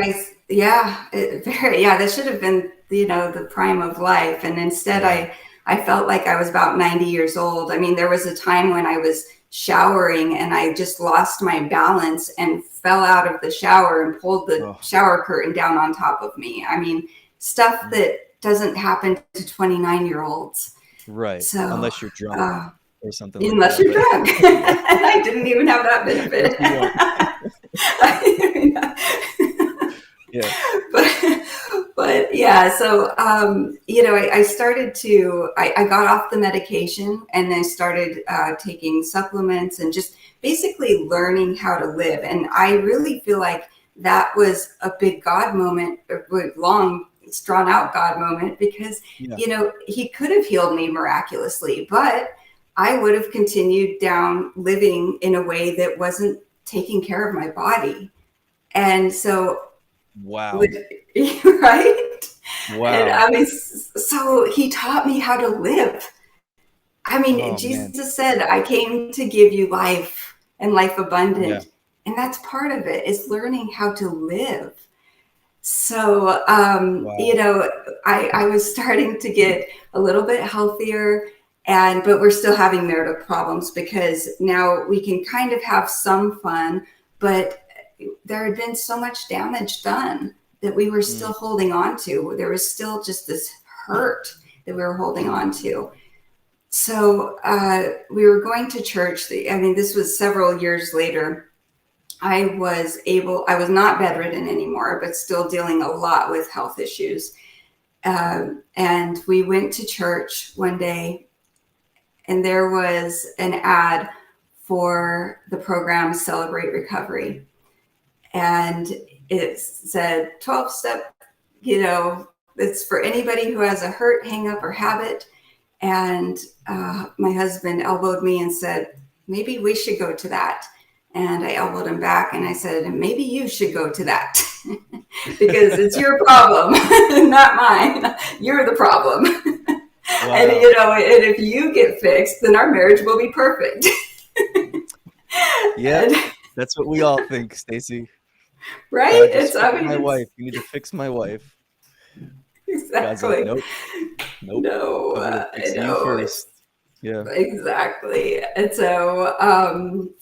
yeah, yeah, that should have been, the prime of life. And instead Yeah. I felt like I was about 90 years old. I mean, there was a time when I was showering and I just lost my balance and fell out of the shower and pulled the Oh, shower curtain down on top of me. I mean, stuff mm, that doesn't happen to 29-year-olds. right. So, Unless you're drunk uh, or something like unless that. you're But drunk. I didn't even have that which benefit. you won't. Yeah. but but yeah, so I started to I got off the medication and then started taking supplements and just basically learning how to live. And I really feel like that was a big God moment, a long drawn out God moment, because Yeah. he could have healed me miraculously, but I would have continued down living in a way that wasn't taking care of my body. And so Wow. would right? And Wow. I mean, so he taught me how to live. I mean, Oh man. Jesus said, I came to give you life and life Yeah. abundant. And that's part of it, is learning how to live. So, Wow. I was starting to get a little bit healthier, but we're still having marital problems because now we can kind of have some fun, but there had been so much damage done that we were still Mm, holding on to. There was still just this hurt that we were holding on to. So we were going to church. I mean, this was several years later. I was not bedridden anymore, but still dealing a lot with health issues. And we went to church one day, and there was an ad for the program Celebrate Recovery. And it said 12 step, it's for anybody who has a hurt, hang up, or habit. And my husband elbowed me and said, maybe we should go to that. And I elbowed him back and I said, maybe you should go to that because it's your problem, not mine. You're the problem. And, wow. and if you get fixed, then our marriage will be perfect. Yeah. And, That's what we all think, Stacy. right? God, just I fix mean, my it's wife. You need to fix my wife. God's like, exactly. nope, nope. No, I'm gonna I fix you know. first. Yeah. Exactly. And so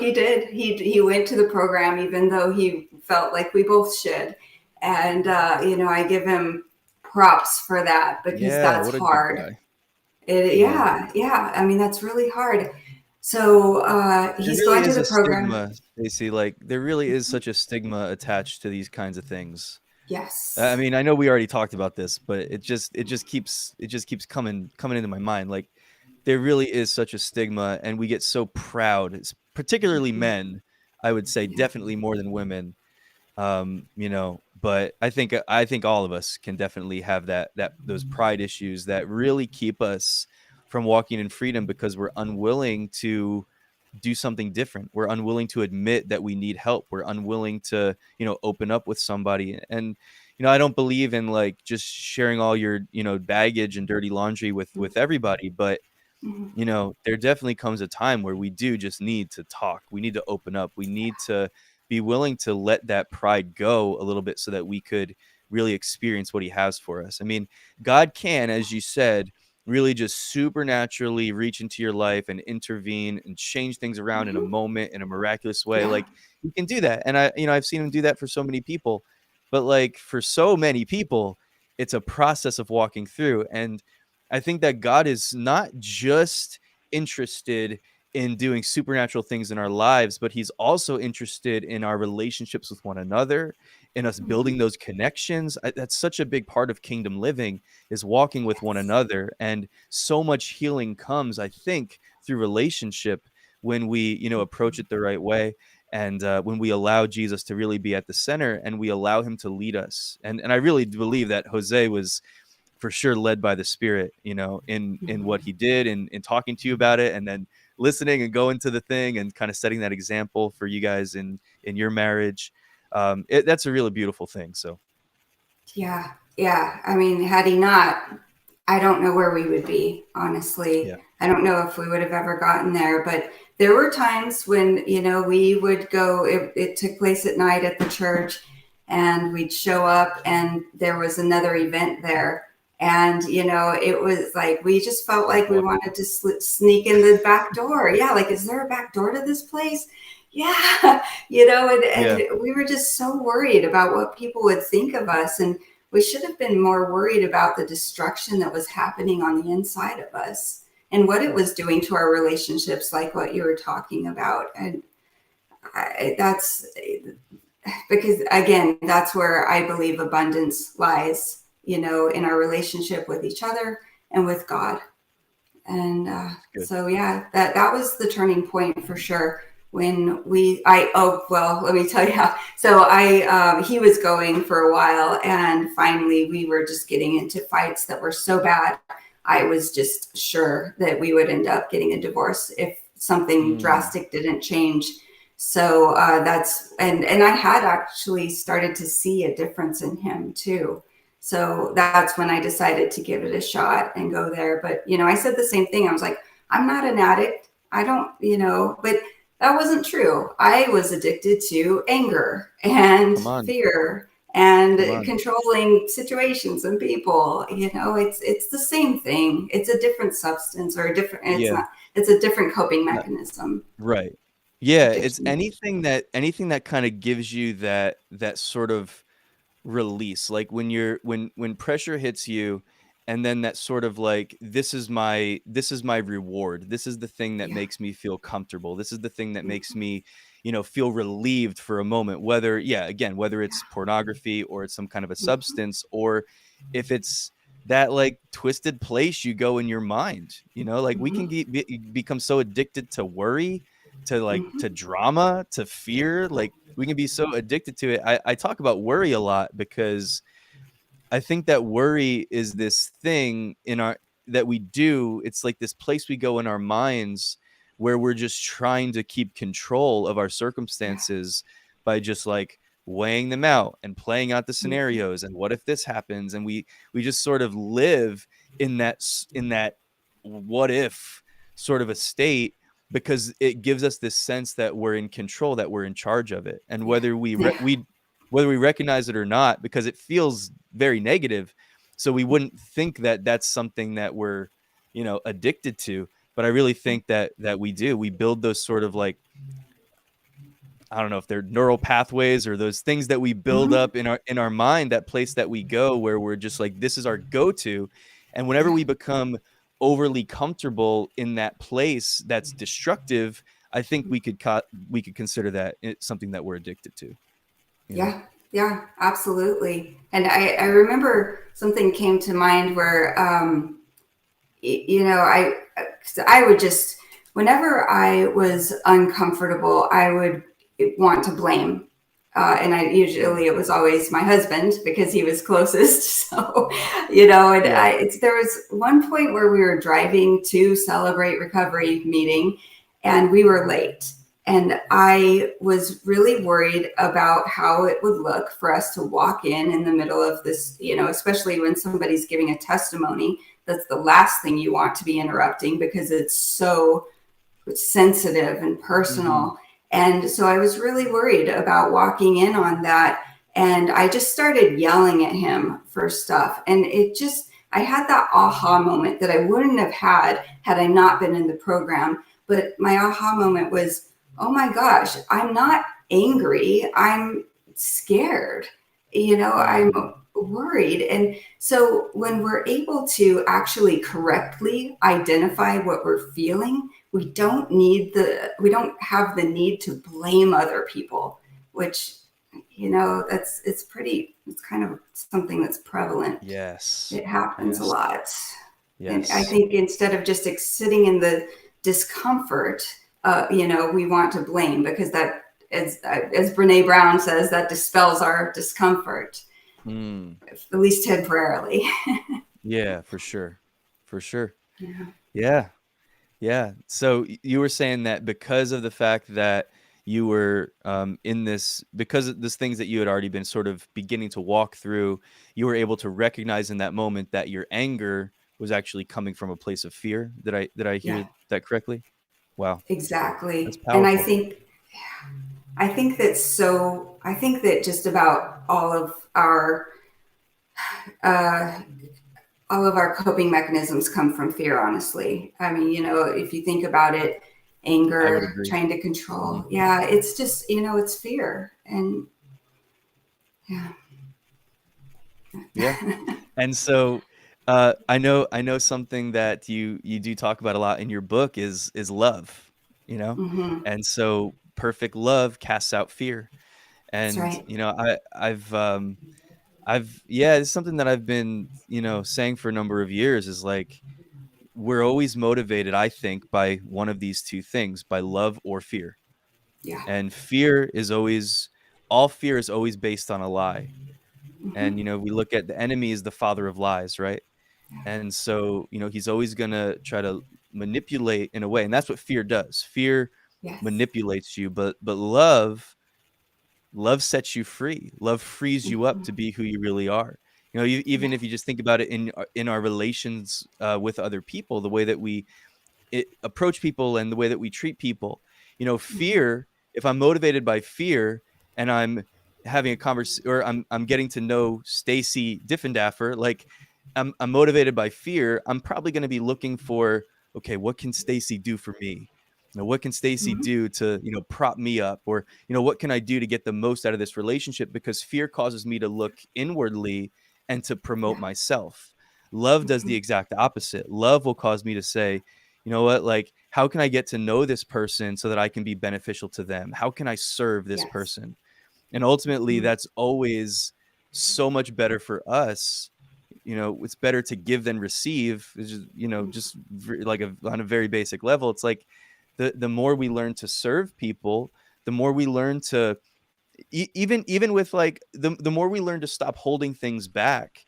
he did. He went to the program, even though he felt like we both should. And I give him props for that, because Yeah. that's What a good hard. guy. Yeah. Yeah, yeah. I mean, that's really hard. So There he's really going to is the a program. stigma, Stacey. Like there really is such a stigma attached to these kinds of things. I Yes. mean, I know we already talked about this, but it just keeps coming into my mind. Like there really is such a stigma, and we get so proud, particularly Mhm. men. I would say Yeah. definitely more than women. But I think all of us can definitely have that those pride issues that really keep us from walking in freedom because we're unwilling to do something different. We're unwilling to admit that we need help. We're unwilling to, open up with somebody. And, I don't believe in like just sharing all your, baggage and dirty laundry with everybody, but Mhm. there definitely comes a time where we do just need to talk. We need to open up. We need to be willing to let that pride go a little bit so that we could really experience what he has for us. I mean, God can, as you said, really just supernaturally reach into your life and intervene and change things around in a Mhm. moment in a miraculous way. Yeah. Like he can do that. And I've seen him do that for so many people. But like for so many people, it's a process of walking through. And I think that God is not just interested in doing supernatural things in our lives, but he's also interested in our relationships with one another, in us building Mhm. those connections. That's such a big part of kingdom living is walking with one Yes. another. And so much healing comes, I think, through relationship when we, approach it the right way. And when we allow Jesus to really be at the center and we allow him to lead us. And I really do believe that Jose was for sure led by the spirit, in what Mhm. he did and in talking to you about it and then listening and going to the thing and kind of setting that example for you guys in your marriage. That's a really beautiful thing. So Yeah. Yeah. I mean, had he not I don't know where we would be, honestly. Yeah. I don't know if we would have ever gotten there, but there were times when, we would go, it took place at night at the church, and we'd show up and there was another event there. And, it was like, we just felt Oh like we boy. wanted to sneak in the back door. Yeah, like, is there a back door to this place? Yeah, Yeah. and we were just so worried about what people would think of us. And we should have been more worried about the destruction that was happening on the inside of us and what it was doing to our relationships, like what you were talking about. And that's because, again, that's where I believe abundance lies, in our relationship with each other and with God. And Good. so, yeah, that was the turning point for sure. When I oh well, let me tell you how. So he was going for a while, and finally we were just getting into fights that were so bad. I was just sure that we would end up getting a divorce if something Mm, drastic didn't change. So and I had actually started to see a difference in him too. So that's when I decided to give it a shot and go there. But, I said the same thing. I was like, I'm not an addict. I don't, but that wasn't true. I was addicted to anger and come on. fear and Come on. controlling situations and people. It's the same thing. It's a different substance, or a different, it's Yeah. not, it's a different coping No, mechanism. right. Yeah, it's Addiction. anything that kind of gives you that sort of release, like when pressure hits you, and then that sort of like, this is my reward, this is the thing that Yeah. makes me feel comfortable, this is the thing that makes me feel relieved for a moment, whether, yeah, again, whether it's pornography or it's some kind of a Mhm. substance, or if it's that like twisted place you go in your mind, like we can Mhm. become so addicted to worry, to like to Mhm. drama, to fear, like we can be so addicted to it. I talk about worry a lot because I think that worry is this thing in our that we do. It's like this place we go in our minds where we're just trying to keep control of our Yeah. circumstances by just like weighing them out and playing out the Mhm. scenarios, and what if this happens, and we just sort of live in that what if sort of a state, because it gives us this sense that we're in control, that we're in charge of it, and Yeah. Yeah. whether we recognize it or not, because it feels very negative. So we wouldn't think that that's something that we're, addicted to. But I really think that we do. We build those sort of like, I don't know if they're neural pathways or those things that we build Mhm. up in our mind, that place that we go where we're just like, this is our go-to. And whenever Yeah. we become overly comfortable in that place that's destructive, I think we could consider that something that we're addicted to, you know? Yeah, yeah, absolutely. And I remember something came to mind where, I would just, whenever I was uncomfortable, I would want to blame. And Mm. it was always my husband because he was closest. So, and Yeah. there was one point where we were driving to Celebrate Recovery meeting, and we were late. And I was really worried about how it would look for us to walk in the middle of this, especially when somebody's giving a testimony. That's the last thing you want to be interrupting because it's so sensitive and Mhm. personal. And so I was really worried about walking in on that. And I just started yelling at him for stuff. And I had that aha moment that I wouldn't have had I not been in the program. But my aha moment was, oh my gosh, I'm not angry. I'm scared. I'm Mhm. worried. And so when we're able to actually correctly identify what we're feeling, we don't have the need to blame other people, which, it's kind of something that's prevalent. Yes. It happens a Yes. lot. And I Yes. think instead of just sitting in the discomfort, we want to blame, because that, as Brene Brown says, that dispels our discomfort, Mm. at least temporarily. Yeah, for sure. For sure. Yeah. Yeah. Yeah. So you were saying that because of the fact that you were because of these things that you had already been sort of beginning to walk through, you were able to recognize in that moment that your anger was actually coming from a place of fear. Did I Yeah, hear that correctly? Wow, that's exactly. And powerful. I think that just about uh, all of our coping mechanisms come from fear, honestly. I mean, if you think about it, I would anger, agree. trying to Hmm. control. Yeah, it's just, it's fear. And yeah. Yeah. And so I know something that you do talk about a lot in your book is love, you know? Hmm. And so perfect love casts out fear. That's And right. I've yeah, it's something that I've been, saying for a number of years is like we're always motivated, I think, by one of these two things, by love or fear. Yeah. And fear is always all fear is always based on a lie. And Hmm. we look at the enemy is the father of lies, right? Yeah. And so, he's always going to try to manipulate in a way. And that's what fear does. Fear Yes. manipulates you, but love sets you free. Love frees you up to Hmm. be who you really are. Even Yeah. if you just think about it in our relations with other people, the way that we approach people and the way that we treat people. Hmm. Fear, if I'm motivated by fear and I'm having a conversation or I'm getting to know Staci Diffendaffer, like I'm motivated by fear, I'm probably going to be looking for, okay, what can Staci do for me? What can Staci Hmm. do to, prop me up? Or, what can I do to get the most out of this relationship? Because fear causes me to look inwardly and to promote Yeah. myself. Love does the Hmm. exact opposite. Love will cause me to say, you know what, like, how can I get to know this person so that I can be beneficial to them? How can I serve this Yes. person? And ultimately, Hmm. that's always so much better for us. It's better to give than receive. It's just, like on a very basic level, it's like the more we learn to serve people, the more we learn to even with like the more we learn to stop holding things back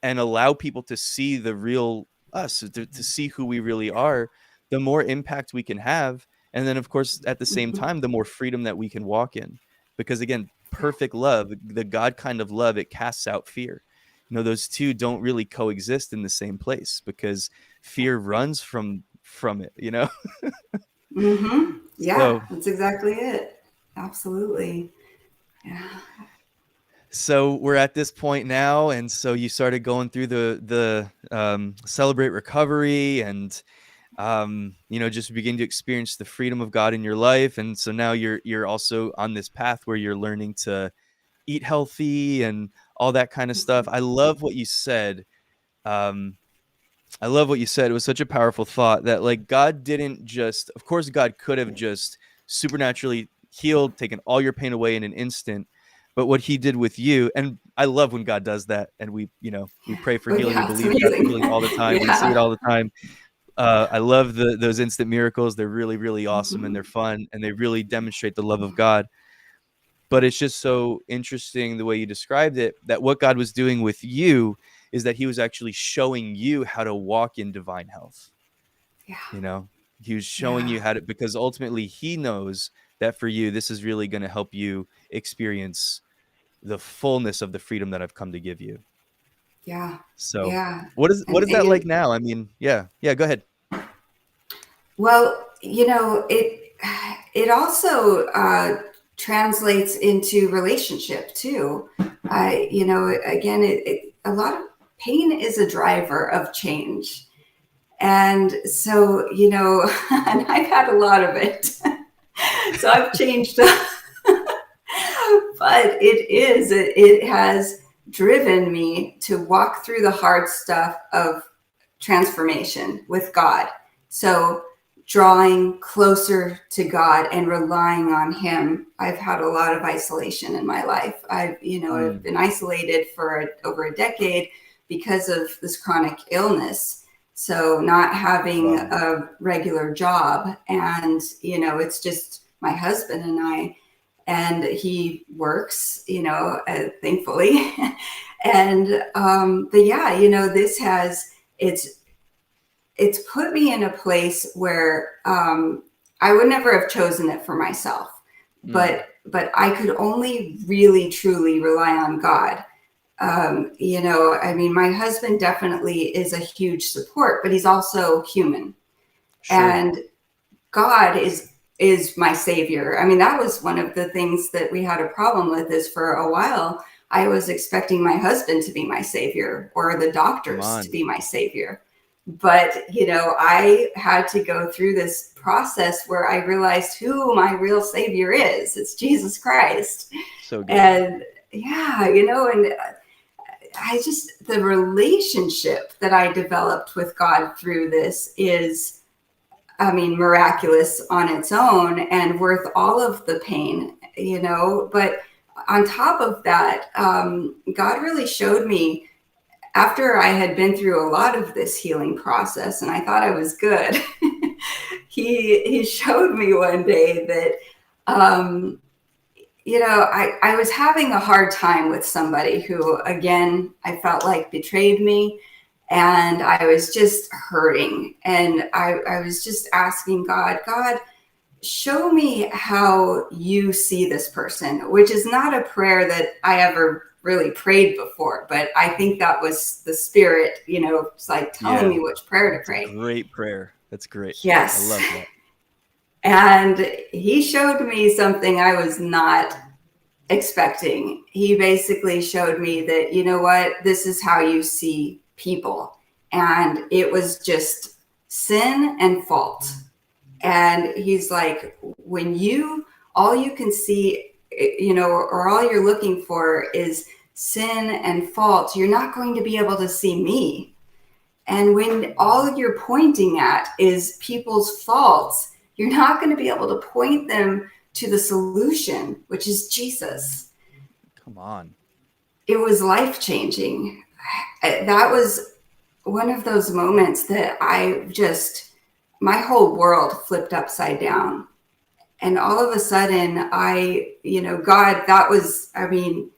and allow people to see the real us, to see who we really are, the more impact we can have. And then, of course, at the same Hmm. time, the more freedom that we can walk in. Because again, Yeah. perfect love, the God kind of love, it casts out fear. Those two don't really coexist in the same place because fear runs from it. Hmm. Yeah, So that's exactly it. Absolutely. Yeah. so we're at this point now, and so you started going through the celebrate recovery, and just begin to experience the freedom of God in your life. And so now you're also on this path where you're learning to eat healthy and all that kind of stuff. Mhm. Um I love what you said. It was such a powerful thought that, like, God didn't just, of course God could have just supernaturally healed, taken all your pain away in an instant. But what he did with you, and I love when God does that, and we Yeah. pray for Oh, healing, we yeah, it's believe God for amazing. healing all the time, we see it Yeah. all the time. I love those instant miracles. They're really, really awesome, and they're Hmm. fun, and they really demonstrate the love of God. But it's just so interesting the way you described it, that what God was doing with you is that he was actually showing you how to walk in divine health. Yeah. You know, he was showing Yeah. you how to, because ultimately he knows that for you, this is really going to help you experience the fullness of the freedom that I've come to give you. Yeah. So Yeah. what is And that like now? I mean, yeah, yeah, go ahead. well, it also translates into relationship too. Again, a lot of pain is a driver of change. And so, and I've had a lot of it. So I've changed, but it has driven me to walk through the hard stuff of transformation with God. So drawing closer to God and relying on him. I've had a lot of isolation in my life. I've Mm, been isolated for over a decade because of this chronic illness. So not having wow. a regular job, and it's just my husband and I, and he works, thankfully. And but yeah, this has it's it's put me in a place where I would never have chosen it for myself, Mm, but I could only really truly rely on God I mean, my husband definitely is a huge support, but he's also human. Sure. And God is my savior. I mean, that was one of the things that we had a problem with is for a while I was expecting my husband to be my savior or the Come doctors to on. be my savior. But, I had to go through this process where I realized who my real savior is. It's Jesus Christ. So good. And yeah, and the relationship that I developed with God through this is, I mean, miraculous on its own and worth all of the pain. But on top of that, God really showed me after I had been through a lot of this healing process and I thought I was good. He showed me one day that, I was having a hard time with somebody who, again, I felt like betrayed me. And I was just hurting. And I was just asking God, show me how you see this person, which is not a prayer that I ever really prayed before. But I think that was the Spirit, it's like telling Yeah. me which prayer to That's a pray. great prayer. That's great. I Yes. love that. And he showed me something I was not expecting. He basically showed me that, you know what, this is how you see people. And it was just sin and fault. And he's like, all you can see, or all you're looking for is sin and fault, you're not going to be able to see me. And when all you're pointing at is people's faults, you're not going to be able to point them to the solution, which is Jesus. Come on. It was life changing. That was one of those moments that my whole world flipped upside down. And all of a sudden, God, I mean,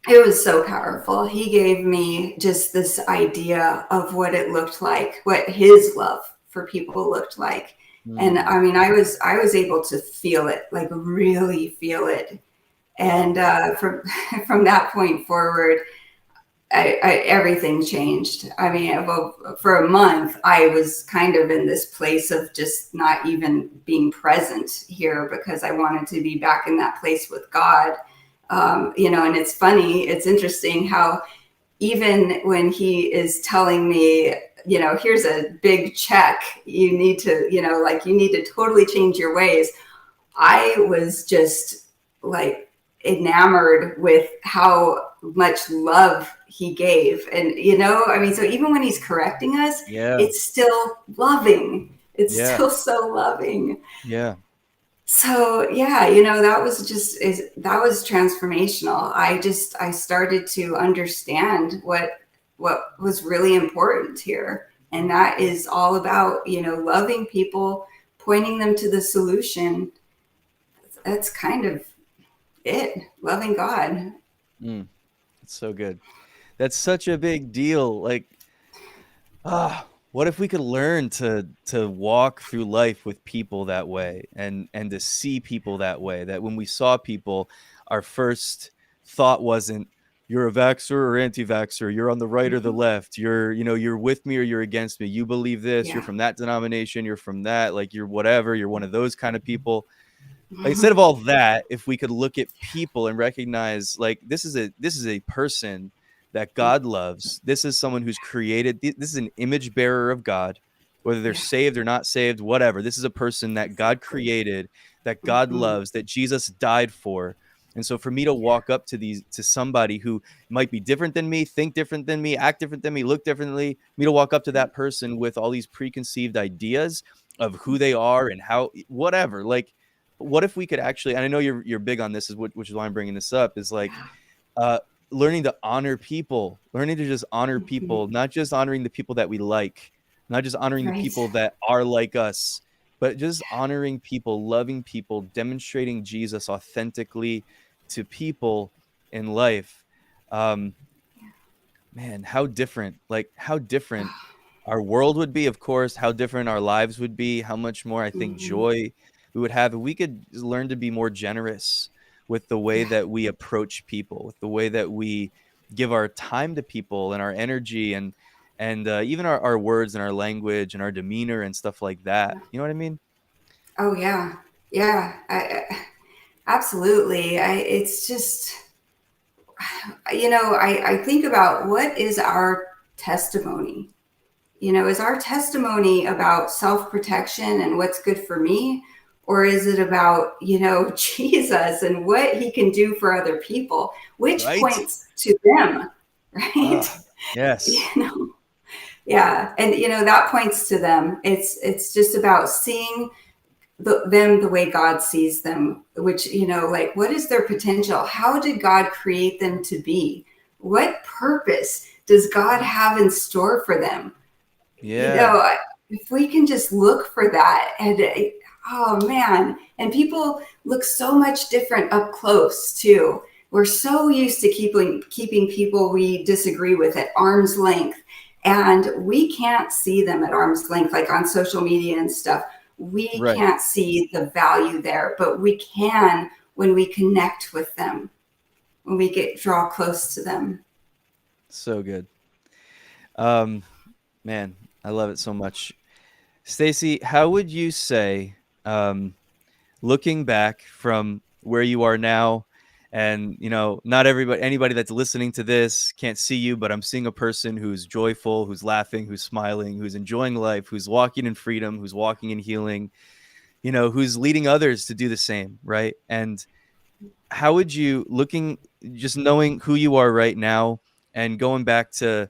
it was so powerful. He gave me just this idea of what it looked like, what his love for people looked like. And Mm. I mean, I was able to feel it, like really feel it. And from from that point forward, everything changed. I mean, well, for a month, I was kind of in this place of just not even being present here because I wanted to be back in that place with God. And it's funny, it's interesting how even when he is telling me, here's a big check, you need to, like, you need to totally change your ways. I was just like enamored with how much love he gave. And, I mean, so even when he's correcting us, Yeah. it's still loving. It's Yeah. still so loving. Yeah. So yeah, that was transformational. I started to understand what was really important here. And that is all about, loving people, pointing them to the solution. That's kind of it. Loving God. Mm. It's so good. That's such a big deal. Like, what if we could learn to walk through life with people that way and to see people that way? That when we saw people, our first thought wasn't you're a vaxxer or anti-vaxxer, you're on the right or the Mhm. left, you're with me or you're against me. You believe this, you're Yeah. from that denomination, you're from that, like you're whatever, you're one of those kind of people. Like instead of all that, if we could look at people and recognize like this is a person that God loves. This is someone who's created. This is an image bearer of God, whether they're Yeah. saved or not saved, whatever. This is a person that God Exactly. created, that God Mhm. loves, that Jesus died for. And so for me to walk up to somebody who might be different than me, think different than me, act different than me, look differently, me to walk up to that person with all these preconceived ideas of who they are and how whatever, like what if we could actually, and I know you're big on this, which is why I'm bringing this up, is like Yeah. uh, learning to honor people, learning to just honor Mhm. people, not just honoring the people that we like, not just honoring the Right. people that are like us, but just honoring people, loving people, demonstrating Jesus authentically to people in life. Um, Man, how different our world would be, of course, how different our lives would be, how much more I think Mhm. joy we would have if we could learn to be more generous, with the way Yeah. that we approach people, with the way that we give our time to people and our energy and even our words and our language and our demeanor and stuff like that. You know what I mean? Oh yeah. Yeah. Absolutely. It's just, I think about what is our testimony? Is our testimony about self protection and what's good for me? Or is it about, Jesus and what he can do for other people, which Right. points to them, right? You Yes. know, yeah. And, that points to them. It's just about seeing them the way God sees them, which, like what is their potential? How did God create them to be? What purpose does God have in store for them? you Yeah. know, if we can just look for that and oh man, and people look so much different up close too. We're so used to keeping people we disagree with at arm's length, and we can't see them at arm's length, like on social media and stuff. We Right. can't see the value there, but we can when we connect with them, when we draw close to them. So good. Um, Man, I love it so much. Stacy, how would you say, um, looking back from where you are now, and not anybody that's listening to this can't see you, but I'm seeing a person who's joyful, who's laughing, who's smiling, who's enjoying life, who's walking in freedom, who's walking in healing, who's leading others to do the same, right? And how would you, looking, just knowing who you are right now and going back to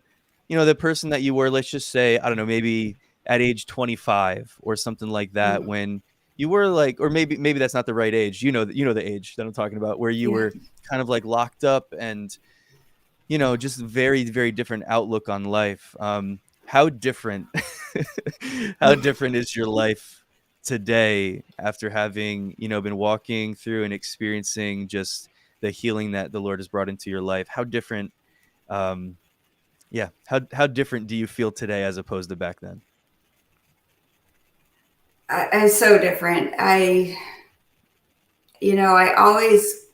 the person that you were, let's just say, I don't know, maybe at age 25 or something like that, Mm, when you were like, or maybe that's not the right age, the age that I'm talking about, where you yeah. were kind of like locked up and just very, very different outlook on life. How different, how different is your life today after having, been walking through and experiencing just the healing that the Lord has brought into your life? How different, um, yeah, how different do you feel today as opposed to back then? It's so different. I always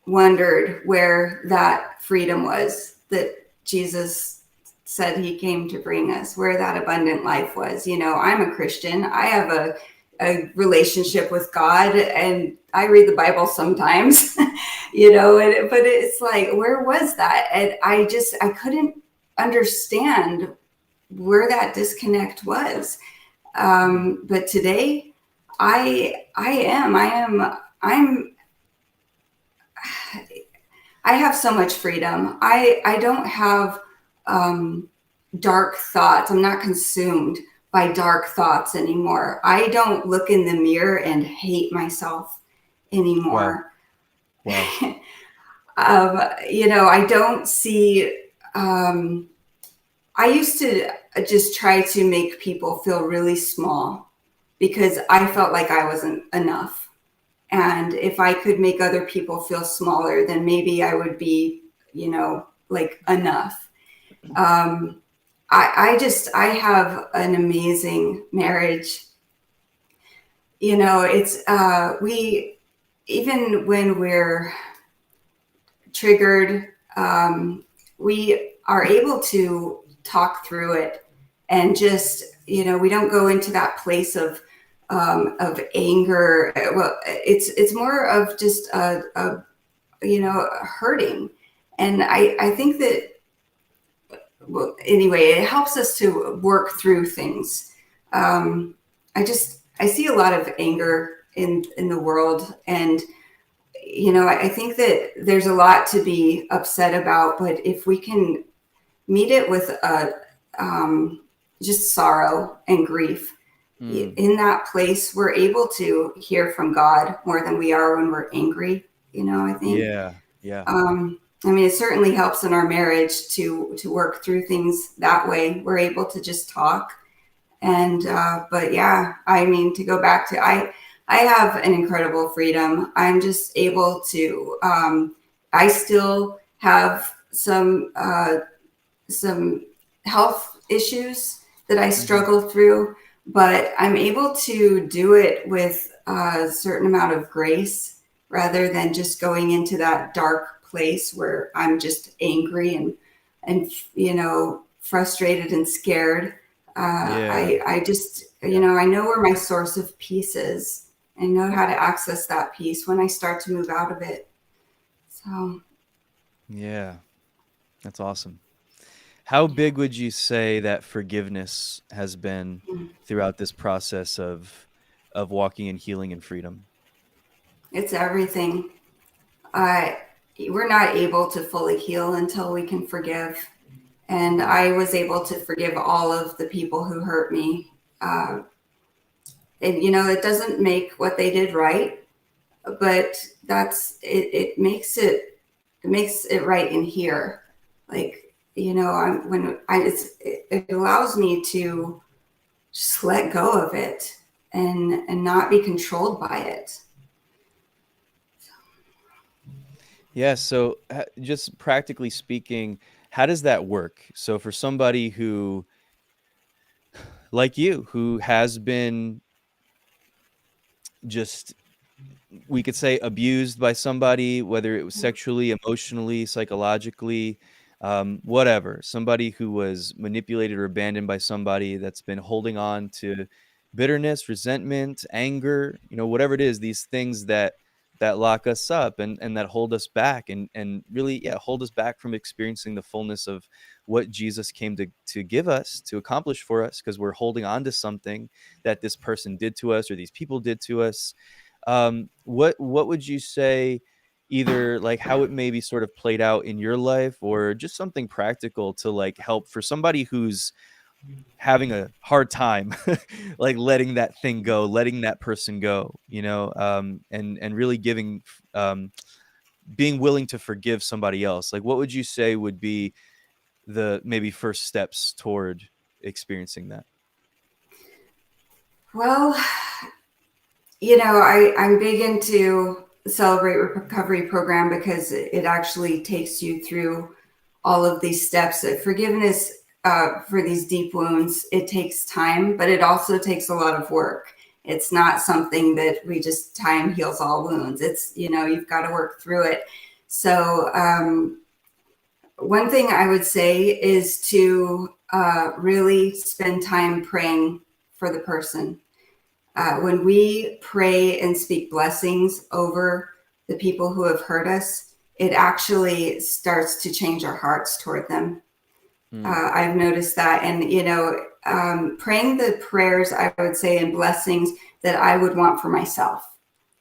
wondered where that freedom was that Jesus said he came to bring us, where that abundant life was. I'm a Christian. I have a relationship with God, and I read the Bible sometimes, but it's like, where was that? And I couldn't understand where that disconnect was. Mm. But today, I'm I have so much freedom. I don't have um, dark thoughts. I'm not consumed by dark thoughts anymore. I don't look in the mirror and hate myself Wow. anymore. Wow. I don't see. Um, I used to just try to make people feel really small because I felt like I wasn't enough. And if I could make other people feel smaller, then maybe I would be, like enough. Um, I have an amazing marriage. We, even when we're triggered, we are able to talk through it and just, we don't go into that place of anger. Well, it's more of just hurting. And I think that, well, anyway, it helps us to work through things. Um, I see a lot of anger in the world, and I think that there's a lot to be upset about. But if we can meet it with just sorrow and grief, Mm. in that place, we're able to hear from God more than we are when we're angry. I think. Yeah. Yeah. I mean, it certainly helps in our marriage to work through things that way. We're able to just talk, and but yeah, I mean, to go back to I have an incredible freedom. I'm just able to. I still have some health issues that I Hmm. struggle through, but I'm able to do it with a certain amount of grace, rather than just going into that dark place where I'm just angry and frustrated and scared. Yeah. I just, Yeah. I know where my source of peace is. I know how to access that peace when I start to move out of it. So, Yeah. That's awesome. How big would you say that forgiveness has been throughout this process of walking in healing and freedom? it's everything. Uh, we're not able to fully heal until we can forgive. And Mm. I was able to forgive all of the people who hurt me. And, it doesn't make what they did right, but that's it. It makes it right in here. Like, it allows me to just let go of it and not be controlled by it. Yeah, so just practically speaking, how does that work? So for somebody who, like you, who has been just, we could say, abused by somebody, whether it was sexually, emotionally, psychologically, whatever. Somebody who was manipulated or abandoned by somebody that's been holding on to bitterness, resentment, anger, whatever it is, these things that lock us up and that hold us back and really, yeah, hold us back from experiencing the fullness of what Jesus came to give us, to accomplish for us, because we're holding on to something that this person did to us or these people did to us. What would you say, either like how it maybe sort of played out in your life, or just something practical to like help for somebody who's having a hard time like letting that thing go, letting that person go, and really being willing to forgive somebody else? Like, what would you say would be the maybe first steps toward experiencing that? Well, I'm big into the Celebrate Recovery program because it actually takes you through all of these steps. Forgiveness for these deep wounds, it takes time, but it also takes a lot of work. It's not something that we just time heals all wounds. It's, you've got to work through it. So, one thing I would say is to really spend time praying for the person. When we pray and speak blessings over the people who have hurt us, it actually starts to change our hearts toward them. Mm. I've noticed that. And, praying the prayers, I would say, and blessings that I would want for myself.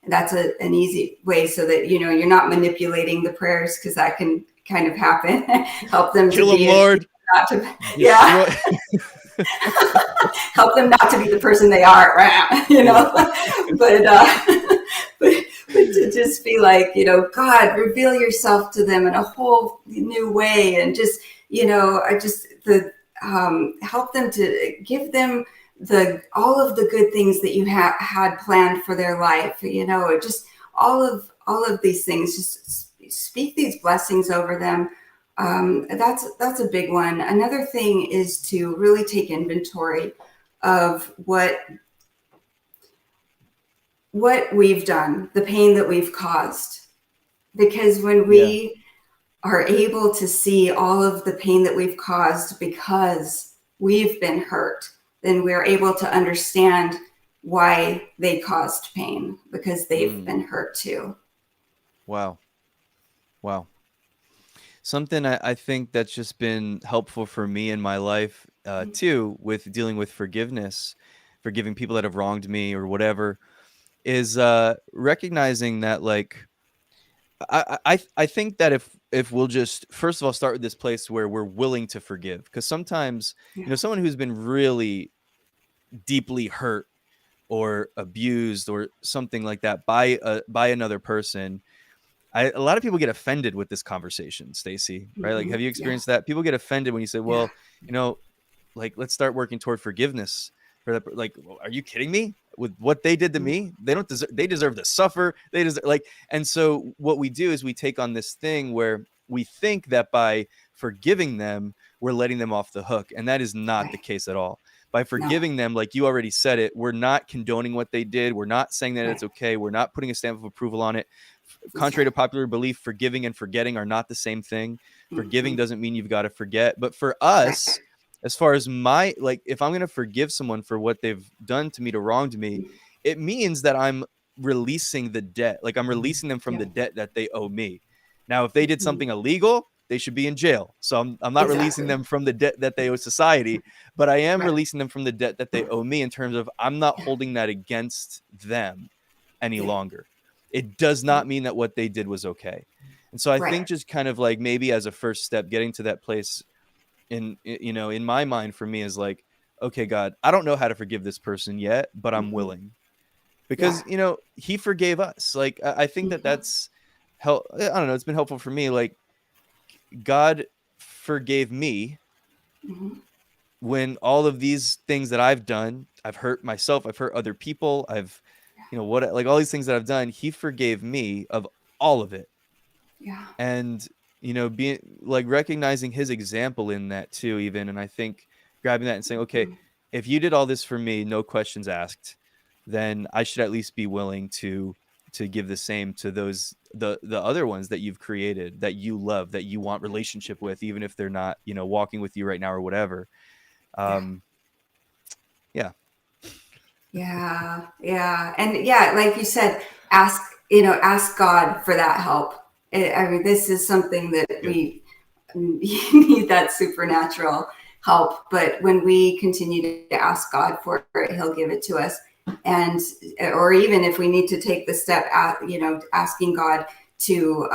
That's an easy way so that, you're not manipulating the prayers, because that can kind of happen. Help them to Kill him, be, Lord. not to, yeah, Destroy. help them not to be the person they are, right? Yeah. But, but, but to just be like, God, reveal yourself to them in a whole new way. And just, I just, help them to give them all of the good things that you had planned for their life, just all of these things, just speak these blessings over them. That's a big one. Another thing is to really take inventory of what we've done, the pain that we've caused. Because when Yeah. we are able to see all of the pain that we've caused because we've been hurt, then we're able to understand why they caused pain, because they've Mm. been hurt too. Wow. Wow. Something I think that's just been helpful for me in my life, too, with dealing with forgiveness, forgiving people that have wronged me or whatever, is recognizing that, like, I think that if we'll just first of all start with this place where we're willing to forgive, because sometimes, Yeah. someone who's been really deeply hurt or abused or something like that by another person, a lot of people get offended with this conversation, Stacy, right? Like, Mm-hmm. have you Yeah. experienced that? People get offended when you say, Yeah. well, you know, like, let's start working toward forgiveness for that. Like, well, are you kidding me? With what they did to me, they deserve to suffer. They deserve, like, and so what we do is we take on this thing where we think that by forgiving them, we're letting them off the hook. And that is not the Right. case at all. By No. forgiving them, like you already said it, we're not condoning what they did. We're not saying that it's Right. okay. We're not putting a stamp of approval on it. Contrary to Exactly. popular belief, forgiving and forgetting are not the same thing. Forgiving Hmm. doesn't mean you've got to forget. But for Right. us, as far as my, like, if I'm going to forgive someone for what they've done to me, to wrong to me, it means that I'm releasing the debt. Like, I'm releasing them from the Yep. debt that they owe me. Now, if they did Hmm. something illegal, they should be in jail. So I'm not releasing Exactly. them from the debt that they owe society, but I am Right. releasing them from the debt that they owe me, in terms of I'm not Yeah. holding that against them any Yeah. longer. It does Yeah. not mean that what they did was okay. And so I Right. think just kind of like maybe as a first step, getting to that place in my mind, for me, is like, okay, God, I don't know how to forgive this person yet, but I'm Hmm. willing, Yeah. because he forgave us. Like, I think that Hmm. that's help. I don't know. It's been helpful for me. Like, God forgave me Hmm. when all of these things that I've done, I've hurt myself, I've hurt other people, I've, what, like all these things that I've done, he forgave me of all of it. Yeah. And, being like recognizing his example in that too, even. And I think grabbing that and saying, okay, Hmm. if you did all this for me, no questions asked, then I should at least be willing to give the same to the other ones that you've created, that you love, that you want relationship with, even if they're not, walking with you right now or whatever. Yeah. um yeah. Yeah, yeah, and yeah, like you said, ask ask God for that help. I mean, this is something that Good. we need, that supernatural help. But when we continue to ask God for it, He'll give it to us. And or even if we need to take the step, at asking God to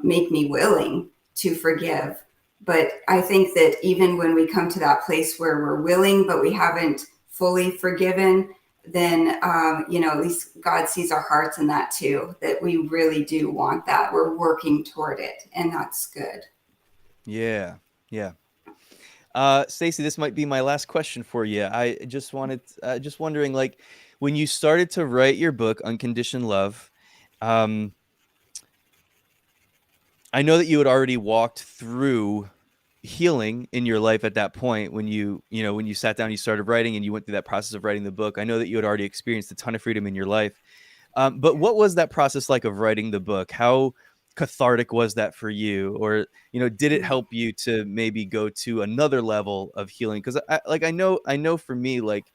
make me willing to forgive. But I think that even when we come to that place where we're willing, but we haven't fully forgiven, then at least God sees our hearts in that too, that we really do want that. We're working toward it, and that's good. Yeah. Yeah. Staci, this might be my last question for you. I just wanted, just wondering, like, when you started to write your book, Unconditioned Love, um, I know that you had already walked through healing in your life at that point, when when you sat down, you started writing, and you went through that process of writing the book. I know that you had already experienced a ton of freedom in your life. But what was that process like of writing the book? How cathartic was that for you? Or, did it help you to maybe go to another level of healing? Because I know for me, like,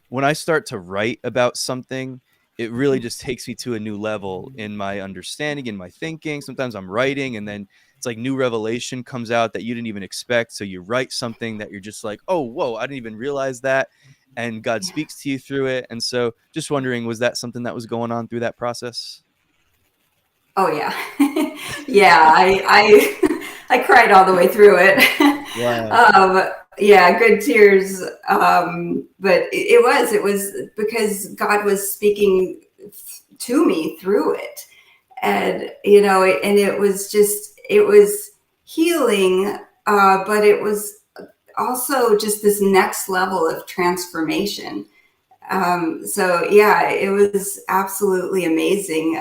when I start to write about something, it really just takes me to a new level in my understanding, in my thinking. Sometimes I'm writing, and then it's like new revelation comes out that you didn't even expect. So you write something that you're just like, oh, whoa, I didn't even realize that. And God Yeah. speaks to you through it. And so just wondering, was that something that was going on through that process? Oh yeah, yeah. I cried all the way through it. Wow. Yeah, good tears. But it was because God was speaking to me through it, and and it was healing, but it was also just this next level of transformation. So yeah, it was absolutely amazing.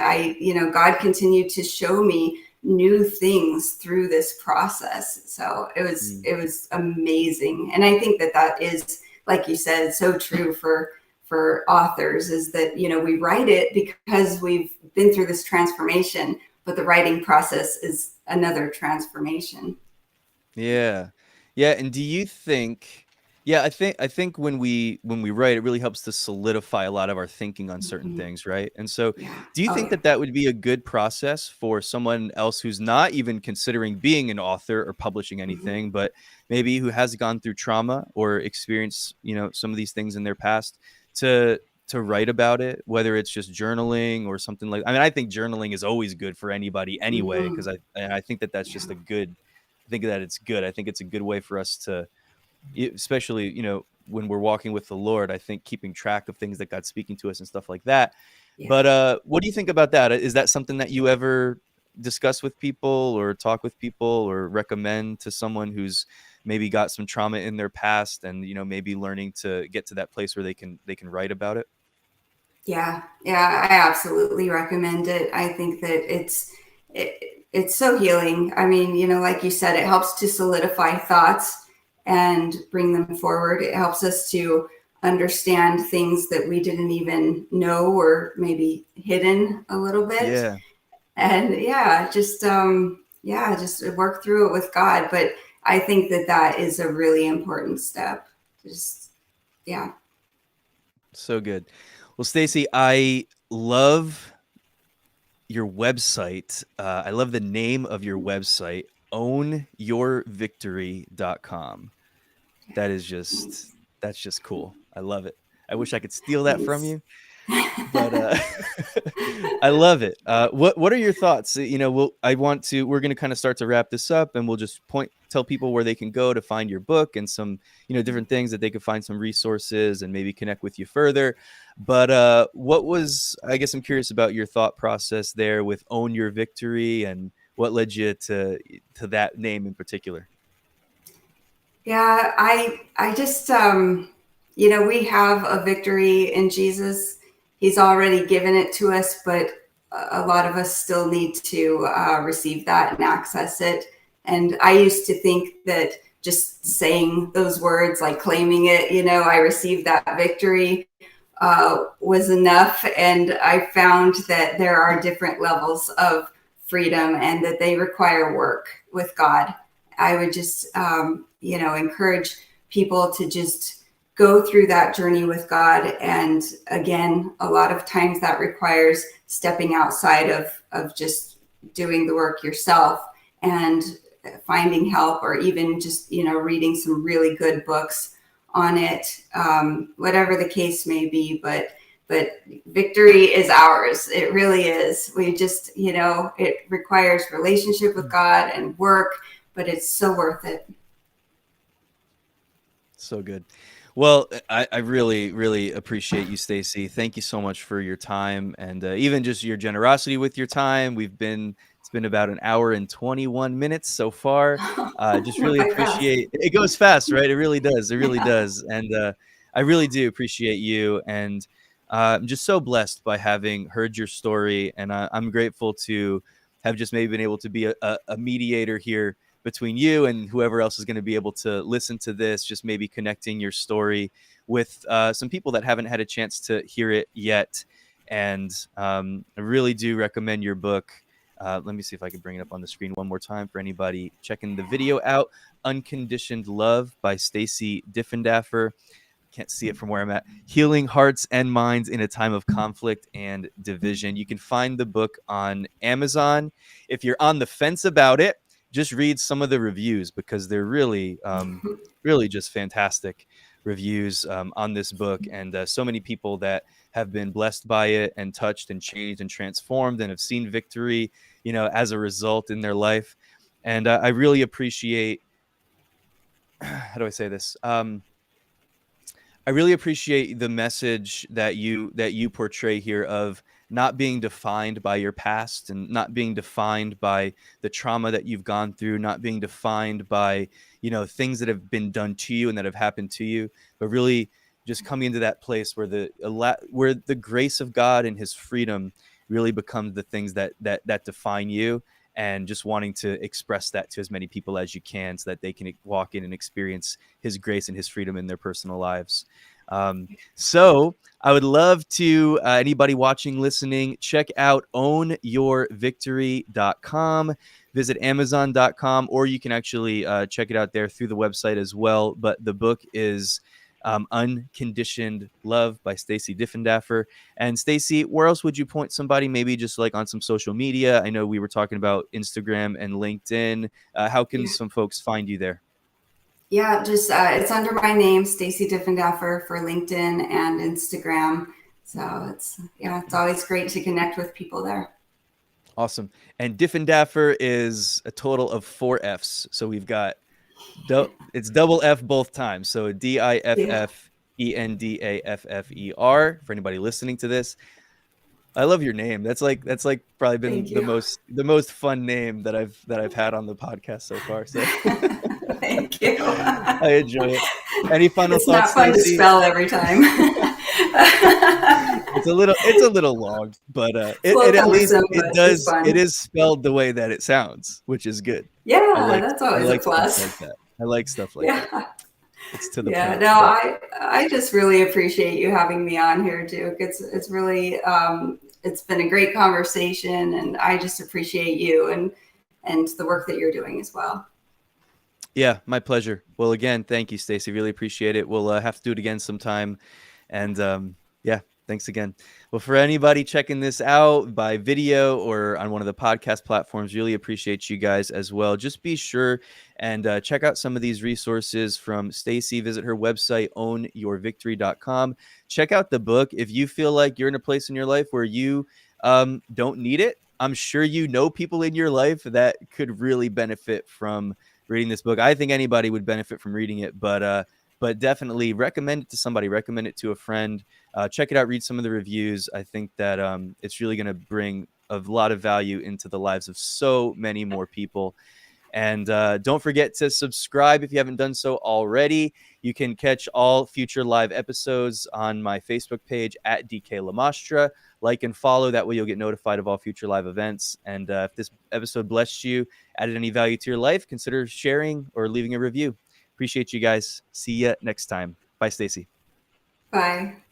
God continued to show me new things through this process. So it was Mm. it was amazing, and I think that that is, like you said, so true for authors, is that we write it because we've been through this transformation, but the writing process is another transformation. Yeah. Yeah, and do you think, yeah, I think when we write, it really helps to solidify a lot of our thinking on certain Mhm. things, right? And so Yeah. do you Oh think yeah. that that would be a good process for someone else who's not even considering being an author or publishing Hmm. anything, but maybe who has gone through trauma or experienced, some of these things in their past, to to write about it, whether it's just journaling or something like, I mean, I think journaling is always good for anybody anyway, Hmm. because I think that that's Yeah. just a good, I think that it's good. I think it's a good way for us to, especially, when we're walking with the Lord, I think keeping track of things that God's speaking to us and stuff like that. Yeah. But what do you think about that? Is that something that you ever discuss with people, or talk with people, or recommend to someone who's maybe got some trauma in their past, and maybe learning to get to that place where they can write about it? Yeah, yeah, I absolutely recommend it. I think that it's so healing. I mean, like you said, it helps to solidify thoughts, and bring them forward. It helps us to understand things that we didn't even know or maybe hidden a little bit. Yeah. And just work through it with God. But I think that that is a really important step. Just yeah. So good. Well, Staci, I love your website. I love the name of your website, ownyourvictory.com. That is just, that's just cool. I love it. I wish I could steal that from Thanks. you, but I love it. What are your thoughts? We're going to kind of start to wrap this up, and we'll just tell people where they can go to find your book and some, different things that they could find some resources and maybe connect with you further. But I guess I'm curious about your thought process there with Own Your Victory, and what led you to that name in particular. Yeah, I just we have a victory in Jesus. He's already given it to us, but a lot of us still need to receive that and access it. And I used to think that just saying those words, like claiming it, I received that victory, was enough. And I found that there are different levels of freedom and that they require work with God. I would just, encourage people to just go through that journey with God. And again, a lot of times that requires stepping outside of just doing the work yourself and finding help, or even just, reading some really good books on it, whatever the case may be. But victory is ours. It really is. We just, it requires relationship with God and work, but it's so worth it. So good. Well, I really, really appreciate you, Staci. Thank you so much for your time, and even just your generosity with your time. It's been about an hour and 21 minutes so far. Just Went really by fast. appreciate it. Goes fast, right? It really does. It really Yeah. does. And I really do appreciate you. And I'm just so blessed by having heard your story. And I'm grateful to have just maybe been able to be a mediator here between you and whoever else is going to be able to listen to this, just maybe connecting your story with some people that haven't had a chance to hear it yet. And I really do recommend your book. Let me see if I can bring it up on the screen one more time for anybody checking the video out. Unconditioned Love by Staci Diffendaffer. Can't see it from where I'm at. Healing Hearts and Minds in a Time of Conflict and Division. You can find the book on Amazon. If you're on the fence about it, just read some of the reviews, because they're really, really just fantastic reviews on this book. And so many people that have been blessed by it and touched and changed and transformed and have seen victory, as a result in their life. And I really appreciate, how do I say this? I really appreciate the message that you portray here of not being defined by your past, and not being defined by the trauma that you've gone through, not being defined by, things that have been done to you and that have happened to you, but really just coming into that place where the grace of God and his freedom really becomes the things that define you, and just wanting to express that to as many people as you can, so that they can walk in and experience his grace and his freedom in their personal lives. So I would love to, anybody watching, listening, check out ownyourvictory.com, visit amazon.com, or you can actually check it out there through the website as well. But the book is Unconditioned Love by Staci Diffendaffer. And Staci, where else would you point somebody, maybe just like on some social media? I know we were talking about Instagram and LinkedIn. How can Yeah. some folks find you there? Yeah, just it's under my name, Staci Diffendaffer, for LinkedIn and Instagram. So it's always great to connect with people there. Awesome. And Diffendaffer is a total of 4 F's. So we've got it's double F both times. So Yeah. Diffendaffer for anybody listening to this. I love your name. That's like probably been Thank the you. most fun name that I've had on the podcast so far. So Thank you. I enjoy it. Any final It's thoughts, not fun to Staci? spell every time. It's a little long, but It's a little it at least cumbersome, but it's it fun. is spelled the way that it sounds, which is good. I Yeah, like that's I always a like stuff plus. like that. I like stuff like that. Yeah. It's to the Yeah, point. no, But I just really appreciate you having me on here, Duke. It's really it's been a great conversation, and I just appreciate you and the work that you're doing as well. yeah, my pleasure. Well, again, thank you, Staci. Really appreciate it. We'll have to do it again sometime. And yeah, thanks again. Well, for anybody checking this out by video or on one of the podcast platforms, really appreciate you guys as well. Just be sure and check out some of these resources from Staci. Visit her website, ownyourvictory.com. Check out the book. If you feel like you're in a place in your life where you don't need it, I'm sure you know people in your life that could really benefit from reading this book. I think anybody would benefit from reading it, but definitely recommend it to somebody, recommend it to a friend. Check it out, read some of the reviews. I think that it's really going to bring a lot of value into the lives of so many more people. And don't forget to subscribe if you haven't done so already. You can catch all future live episodes on my Facebook page at DK Lamastra. Like and follow. That way you'll get notified of all future live events. And if this episode blessed you, added any value to your life, consider sharing or leaving a review. Appreciate you guys. See you next time. Bye, Staci. Bye.